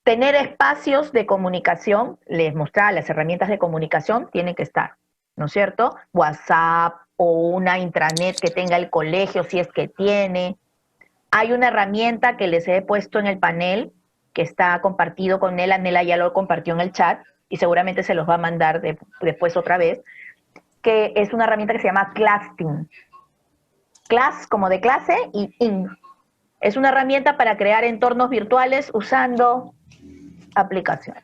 tener espacios de comunicación, les mostraba, las herramientas de comunicación tienen que estar, ¿no es cierto? WhatsApp o una intranet que tenga el colegio, si es que tiene. Hay una herramienta que les he puesto en el panel, que está compartido con Nela. Nela ya lo compartió en el chat, y seguramente se los va a mandar después otra vez, que es una herramienta que se llama Classteam. Class como de clase y in. Es una herramienta para crear entornos virtuales usando aplicaciones.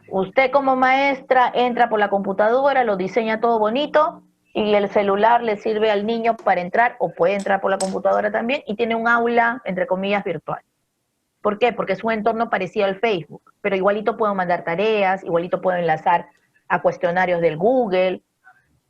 Usted como maestra entra por la computadora, lo diseña todo bonito y el celular le sirve al niño para entrar, o puede entrar por la computadora también, y tiene un aula, entre comillas, virtual. ¿Por qué? Porque es un entorno parecido al Facebook, pero igualito puedo mandar tareas, igualito puedo enlazar a cuestionarios del Google,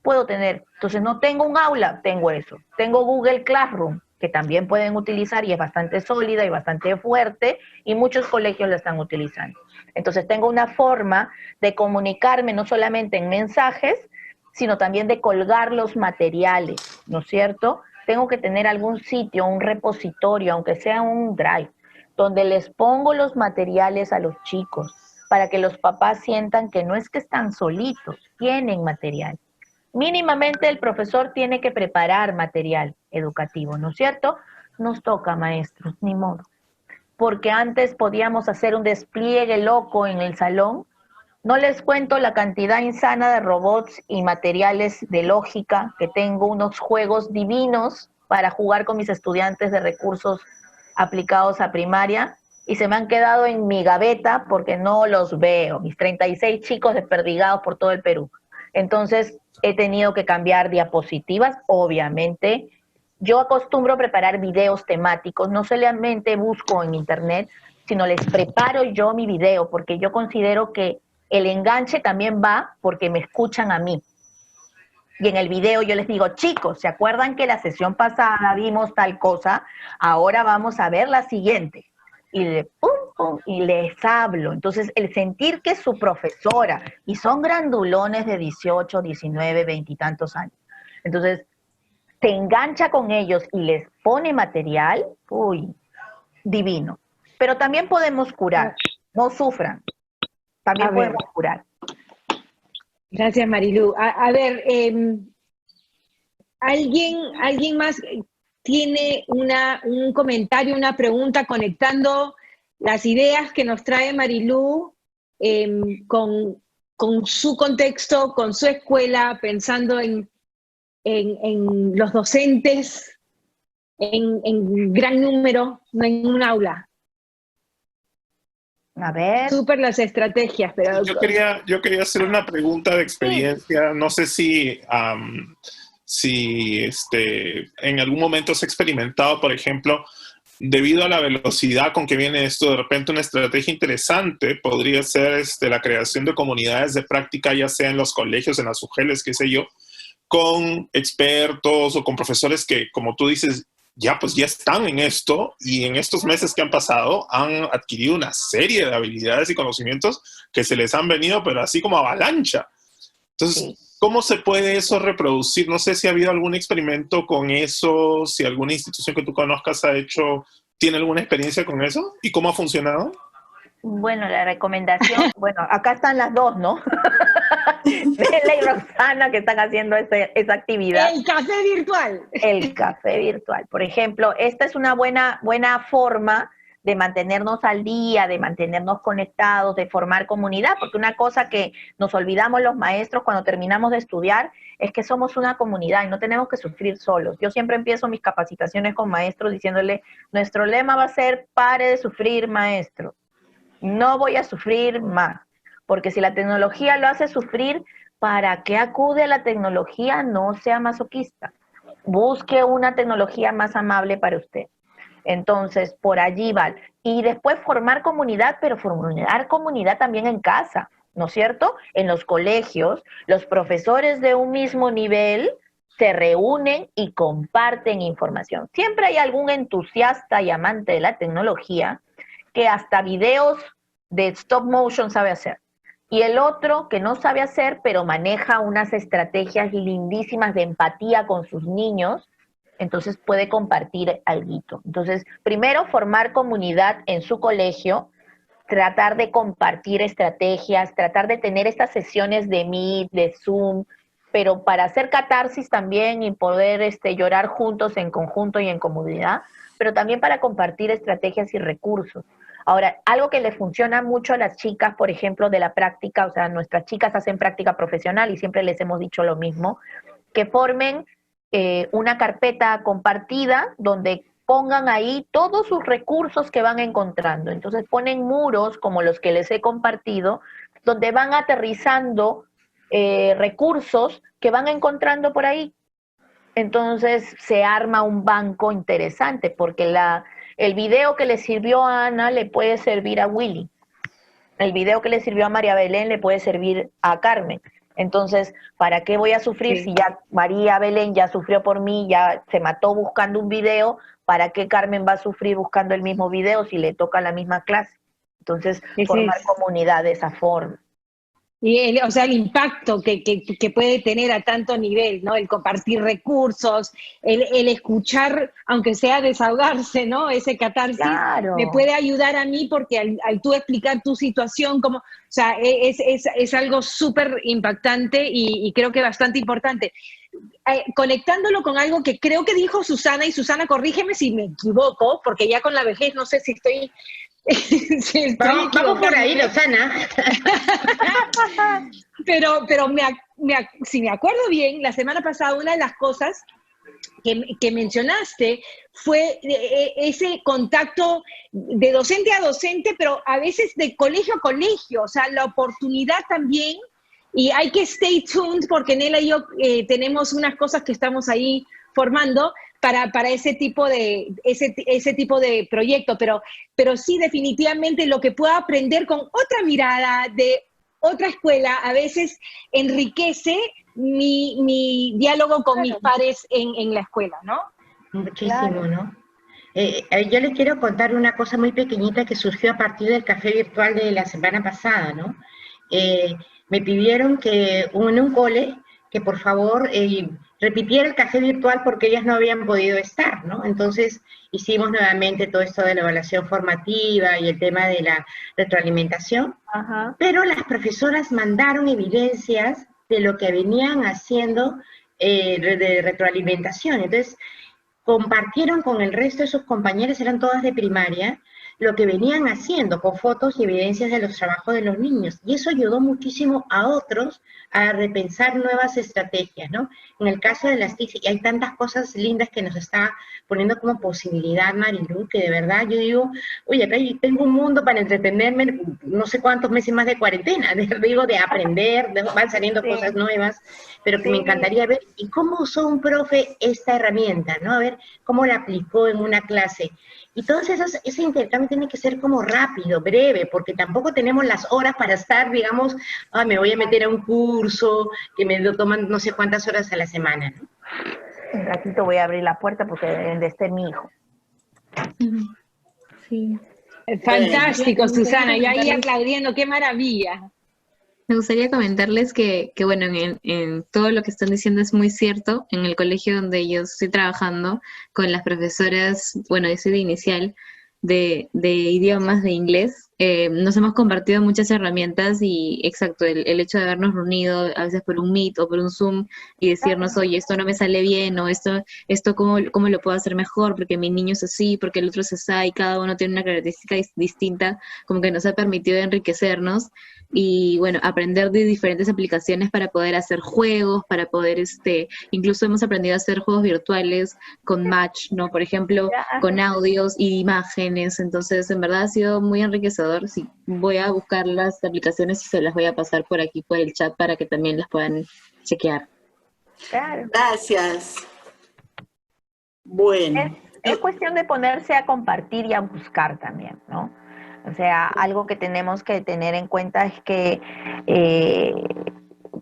puedo tener. Entonces no tengo un aula, tengo eso. Tengo Google Classroom, que también pueden utilizar y es bastante sólida y bastante fuerte, y muchos colegios la están utilizando. Entonces tengo una forma de comunicarme no solamente en mensajes, sino también de colgar los materiales, ¿no es cierto? Tengo que tener algún sitio, un repositorio, aunque sea un Drive, donde les pongo los materiales a los chicos, para que los papás sientan que no es que están solitos, tienen material. Mínimamente el profesor tiene que preparar material educativo, ¿no es cierto? Nos toca, maestros, ni modo. Porque antes podíamos hacer un despliegue loco en el salón. No les cuento la cantidad insana de robots y materiales de lógica, que tengo unos juegos divinos para jugar con mis estudiantes de recursos aplicados a primaria, y se me han quedado en mi gaveta porque no los veo, mis 36 chicos desperdigados por todo el Perú. Entonces, he tenido que cambiar diapositivas, obviamente. Yo acostumbro preparar videos temáticos, no solamente busco en internet, sino les preparo yo mi video, porque yo considero que el enganche también va porque me escuchan a mí. Y en el video yo les digo, chicos, ¿se acuerdan que la sesión pasada vimos tal cosa? Ahora vamos a ver la siguiente. Y pum, pum, y les hablo. Entonces, el sentir que es su profesora, y son grandulones de 18, 19, 20 y tantos años. Entonces, se engancha con ellos y les pone material, uy, divino. Pero también podemos curar, no sufran. También podemos curar. Gracias, Marilu. A ver, ¿alguien más tiene un comentario, una pregunta, conectando las ideas que nos trae Marilu con su contexto, con su escuela, pensando en los docentes, en gran número, no en un aula? A ver. Súper las estrategias, pero... Yo quería hacer una pregunta de experiencia. No sé si en algún momento se ha experimentado, por ejemplo, debido a la velocidad con que viene esto, de repente una estrategia interesante podría ser la creación de comunidades de práctica, ya sea en los colegios, en las UGELs, qué sé yo, con expertos o con profesores que, como tú dices, pues ya están en esto y en estos meses que han pasado han adquirido una serie de habilidades y conocimientos que se les han venido, pero así como avalancha. Entonces, ¿cómo se puede eso reproducir? No sé si ha habido algún experimento con eso, si alguna institución que tú conozcas tiene alguna experiencia con eso y cómo ha funcionado. Bueno, la recomendación, bueno, acá están las dos, ¿no? Nela y Roxana, que están haciendo esa actividad. El café virtual. El café virtual. Por ejemplo, esta es una buena forma de mantenernos al día, de mantenernos conectados, de formar comunidad, porque una cosa que nos olvidamos los maestros cuando terminamos de estudiar es que somos una comunidad y no tenemos que sufrir solos. Yo siempre empiezo mis capacitaciones con maestros diciéndole, nuestro lema va a ser, pare de sufrir, maestro. No voy a sufrir más, porque si la tecnología lo hace sufrir, ¿para qué acude a la tecnología? No sea masoquista. Busque una tecnología más amable para usted. Entonces, por allí va. Y después formar comunidad, pero formar comunidad también en casa, ¿no es cierto? En los colegios, los profesores de un mismo nivel se reúnen y comparten información. Siempre hay algún entusiasta y amante de la tecnología que hasta videos de stop motion sabe hacer. Y el otro que no sabe hacer, pero maneja unas estrategias lindísimas de empatía con sus niños, entonces puede compartir algo. Entonces, primero, formar comunidad en su colegio, tratar de compartir estrategias, tratar de tener estas sesiones de Meet, de Zoom, pero para hacer catarsis también y poder llorar juntos en conjunto y en comunidad, pero también para compartir estrategias y recursos. Ahora, algo que le funciona mucho a las chicas, por ejemplo, de la práctica, o sea, nuestras chicas hacen práctica profesional y siempre les hemos dicho lo mismo, que formen una carpeta compartida donde pongan ahí todos sus recursos que van encontrando. Entonces ponen muros como los que les he compartido, donde van aterrizando recursos que van encontrando por ahí. Entonces se arma un banco interesante, porque el video que le sirvió a Ana le puede servir a Willy. El video que le sirvió a María Belén le puede servir a Carmen. Entonces, ¿para qué voy a sufrir si ya María Belén ya sufrió por mí, ya se mató buscando un video? ¿Para qué Carmen va a sufrir buscando el mismo video si le toca la misma clase? Entonces, formar comunidad de esa forma. Y el impacto que puede tener a tanto nivel, ¿no? El compartir recursos, el escuchar, aunque sea desahogarse, ¿no? Ese catarsis me puede ayudar a mí porque al tú explicar tu situación, como, o sea, es algo súper impactante y creo que bastante importante. Conectándolo con algo que creo que dijo Susana, y Susana, corrígeme si me equivoco, porque ya con la vejez no sé si estoy... Vamos por ahí, Susana. pero si me acuerdo bien, la semana pasada una de las cosas que mencionaste fue ese contacto de docente a docente, pero a veces de colegio a colegio, o sea, la oportunidad también, y hay que stay tuned porque Nela y yo tenemos unas cosas que estamos ahí formando para ese tipo de proyecto, pero sí, definitivamente lo que puedo aprender con otra mirada de otra escuela a veces enriquece mi diálogo con mis pares en la escuela, ¿no? Muchísimo, ¿no? Yo les quiero contar una cosa muy pequeñita que surgió a partir del café virtual de la semana pasada, ¿no? Me pidieron que en un cole que por favor repitiera el café virtual porque ellas no habían podido estar, ¿no? Entonces hicimos nuevamente todo esto de la evaluación formativa y el tema de la retroalimentación, pero las profesoras mandaron evidencias de lo que venían haciendo de retroalimentación. Entonces compartieron con el resto de sus compañeras, eran todas de primaria, lo que venían haciendo con fotos y evidencias de los trabajos de los niños. Y eso ayudó muchísimo a otros a repensar nuevas estrategias, ¿no? En el caso de las TIC, y hay tantas cosas lindas que nos está poniendo como posibilidad, Marilu, que de verdad yo digo, oye, acá tengo un mundo para entretenerme, no sé cuántos meses más de cuarentena, digo, de aprender, van saliendo cosas nuevas, pero que me encantaría ver, ¿y cómo usó un profe esta herramienta, no? A ver, ¿cómo la aplicó en una clase? Y todos ese intercambio tiene que ser como rápido, breve, porque tampoco tenemos las horas para estar, digamos, me voy a meter a un curso que me lo toman no sé cuántas horas a la semana, ¿no? Un ratito voy a abrir la puerta porque debe estar mi hijo. Sí. Fantástico, Me gustaría Susana, yo ahí comentarles- aplaudiendo, qué maravilla. Me gustaría comentarles que bueno, en todo lo que están diciendo es muy cierto. En el colegio donde yo estoy trabajando con las profesoras, bueno, yo soy de inicial, de idiomas, de inglés, nos hemos compartido muchas herramientas y exacto, el hecho de habernos reunido a veces por un Meet o por un Zoom y decirnos, oye, esto no me sale bien o esto cómo lo puedo hacer mejor porque mi niño es así, porque el otro es así y cada uno tiene una característica distinta, como que nos ha permitido enriquecernos y bueno, aprender de diferentes aplicaciones para poder hacer juegos, para poder, incluso hemos aprendido a hacer juegos virtuales con Match, ¿no? Por ejemplo, con audios y imágenes, entonces en verdad ha sido muy enriquecedor. Sí, voy a buscar las aplicaciones y se las voy a pasar por aquí, por el chat, para que también las puedan chequear. Claro. Gracias. Bueno. Es cuestión de ponerse a compartir y a buscar también, ¿no? O sea, algo que tenemos que tener en cuenta es que,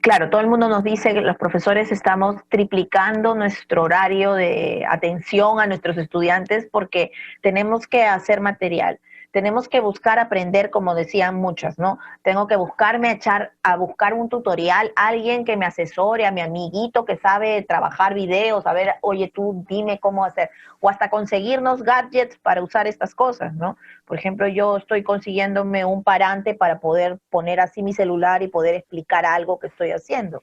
claro, todo el mundo nos dice que los profesores estamos triplicando nuestro horario de atención a nuestros estudiantes porque tenemos que hacer material. Tenemos que buscar aprender, como decían muchas, ¿no? Tengo que buscarme a buscar un tutorial, alguien que me asesore, a mi amiguito que sabe trabajar videos, a ver, oye, tú dime cómo hacer, o hasta conseguirnos gadgets para usar estas cosas, ¿no? Por ejemplo, yo estoy consiguiéndome un parante para poder poner así mi celular y poder explicar algo que estoy haciendo.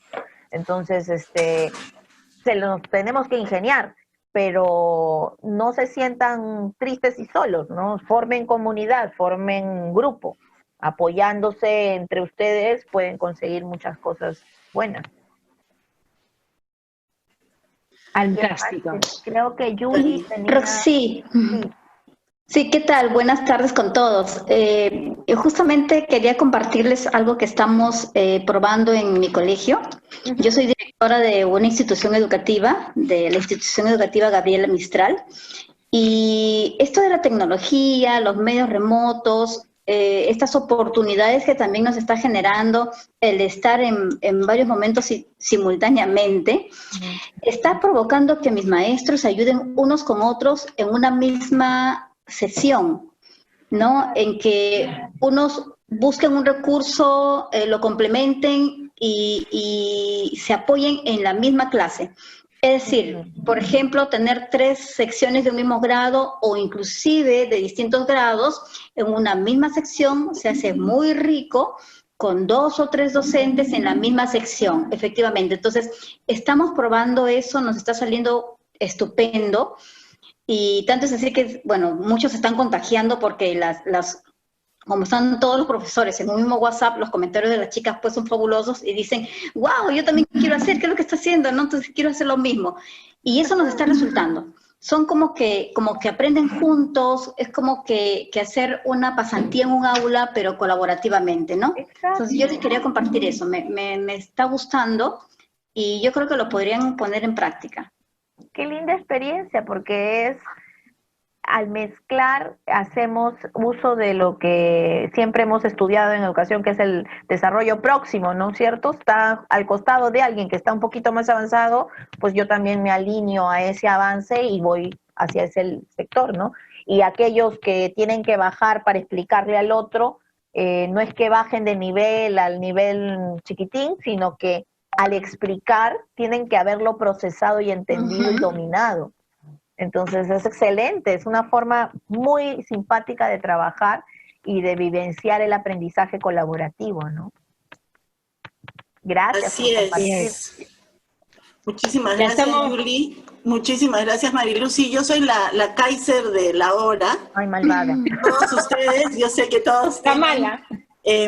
Entonces, se los tenemos que ingeniar, pero no se sientan tristes y solos, ¿no? Formen comunidad, formen grupo. Apoyándose entre ustedes pueden conseguir muchas cosas buenas. Fantástico. Creo que Julie tenía... Roxy. Sí, ¿qué tal? Buenas tardes con todos. Justamente quería compartirles algo que estamos probando en mi colegio. Yo soy directora de una institución educativa, de la institución educativa Gabriela Mistral, y esto de la tecnología, los medios remotos, estas oportunidades que también nos está generando el estar en varios momentos simultáneamente, está provocando que mis maestros ayuden unos con otros en una misma sesión, ¿no? En que unos busquen un recurso, lo complementen y se apoyen en la misma clase. Es decir, por ejemplo, tener 3 secciones de un mismo grado o inclusive de distintos grados en una misma sección se hace muy rico con 2 o 3 docentes en la misma sección, efectivamente. Entonces, estamos probando eso, nos está saliendo estupendo. Y tanto es así que, bueno, muchos se están contagiando porque como están todos los profesores en un mismo WhatsApp, los comentarios de las chicas pues son fabulosos y dicen, wow, yo también quiero hacer, ¿qué es lo que está haciendo? ¿No? Entonces quiero hacer lo mismo. Y eso nos está resultando. Son como que aprenden juntos, es como que hacer una pasantía en un aula, pero colaborativamente, ¿no? Exacto. Entonces yo les quería compartir eso, me está gustando y yo creo que lo podrían poner en práctica. Qué linda experiencia, porque es, al mezclar, hacemos uso de lo que siempre hemos estudiado en educación, que es el desarrollo próximo, ¿no es cierto? Está al costado de alguien que está un poquito más avanzado, pues yo también me alineo a ese avance y voy hacia ese sector, ¿no? Y aquellos que tienen que bajar para explicarle al otro, no es que bajen de nivel al nivel chiquitín, sino que al explicar tienen que haberlo procesado y entendido y dominado. Entonces es excelente, es una forma muy simpática de trabajar y de vivenciar el aprendizaje colaborativo, ¿no? Gracias. Así es. Muchísimas Ya gracias, estamos... Julie. Muchísimas gracias, Mariluz. Sí, yo soy la Kaiser de la hora. Ay, malvada. Todos ustedes, yo sé que todos Está tienen mala.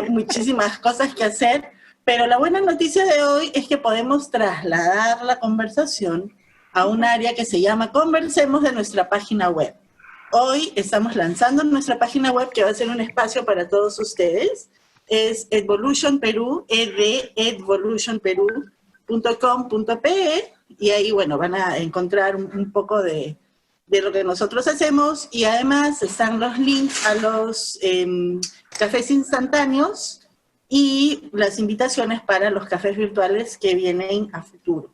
muchísimas cosas que hacer, pero la buena noticia de hoy es que podemos trasladar la conversación a un área que se llama Conversemos de nuestra página web. Hoy estamos lanzando nuestra página web que va a ser un espacio para todos ustedes. Es Edvolution Perú, edvolutionperu.com.pe, y ahí, bueno, van a encontrar un poco de lo que nosotros hacemos, y además están los links a los cafés instantáneos y las invitaciones para los cafés virtuales que vienen a futuro.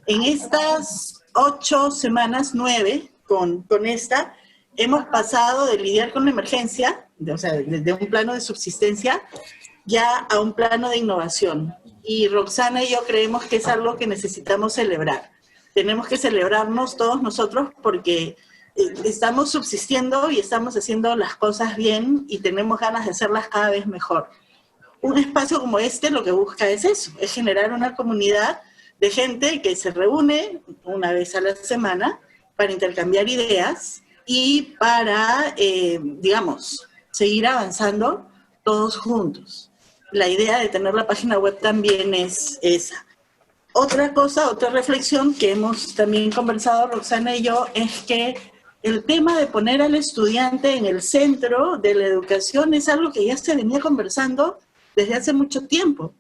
En estas 8 semanas, 9, con esta, hemos pasado de lidiar con la emergencia, o sea, desde un plano de subsistencia, ya a un plano de innovación. Y Roxana y yo creemos que es algo que necesitamos celebrar. Tenemos que celebrarnos todos nosotros porque estamos subsistiendo y estamos haciendo las cosas bien y tenemos ganas de hacerlas cada vez mejor. Un espacio como este lo que busca es eso, es generar una comunidad de gente que se reúne una vez a la semana para intercambiar ideas y para, digamos, seguir avanzando todos juntos. La idea de tener la página web también es esa. Otra cosa, otra reflexión que hemos también conversado Roxana y yo, es que el tema de poner al estudiante en el centro de la educación es algo que ya se venía conversando desde hace mucho tiempo,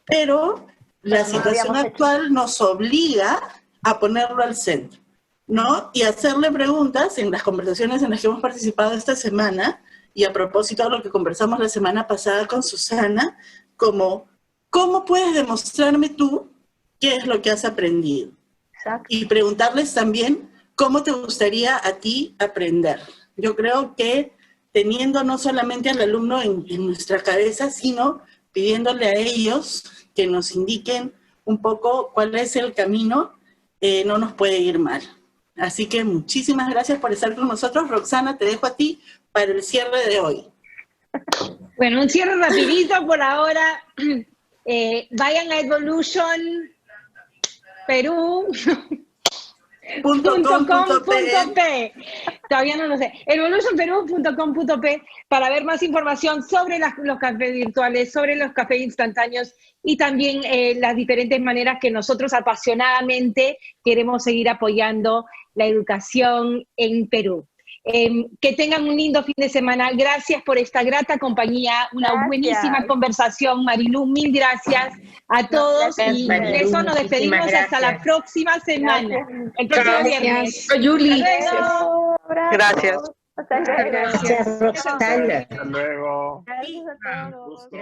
pero la situación actual nos obliga a ponerlo al centro, ¿no? Y hacerle preguntas en las conversaciones en las que hemos participado esta semana, y a propósito de lo que conversamos la semana pasada con Susana, como, ¿cómo puedes demostrarme tú qué es lo que has aprendido? Exacto. Y preguntarles también, ¿cómo te gustaría a ti aprender? Yo creo que teniendo no solamente al alumno en nuestra cabeza, sino pidiéndole a ellos que nos indiquen un poco cuál es el camino, no nos puede ir mal. Así que muchísimas gracias por estar con nosotros. Roxana, te dejo a ti para el cierre de hoy. Bueno, un cierre rapidito por ahora. Vayan a Edvolution Perú. .com.pe. Todavía no lo sé. Evolutionperu.com.pe para ver más información sobre los cafés virtuales, sobre los cafés instantáneos y también las diferentes maneras que nosotros apasionadamente queremos seguir apoyando la educación en Perú. Que tengan un lindo fin de semana. Gracias por esta grata compañía, una buenísima conversación, Marilu. Mil gracias a todos. Gracias, y Marilu, de eso nos despedimos hasta la próxima semana. El próximo viernes. Yuli. Gracias. Gracias, Roxana. Hasta luego. Gracias a todos. Gusto.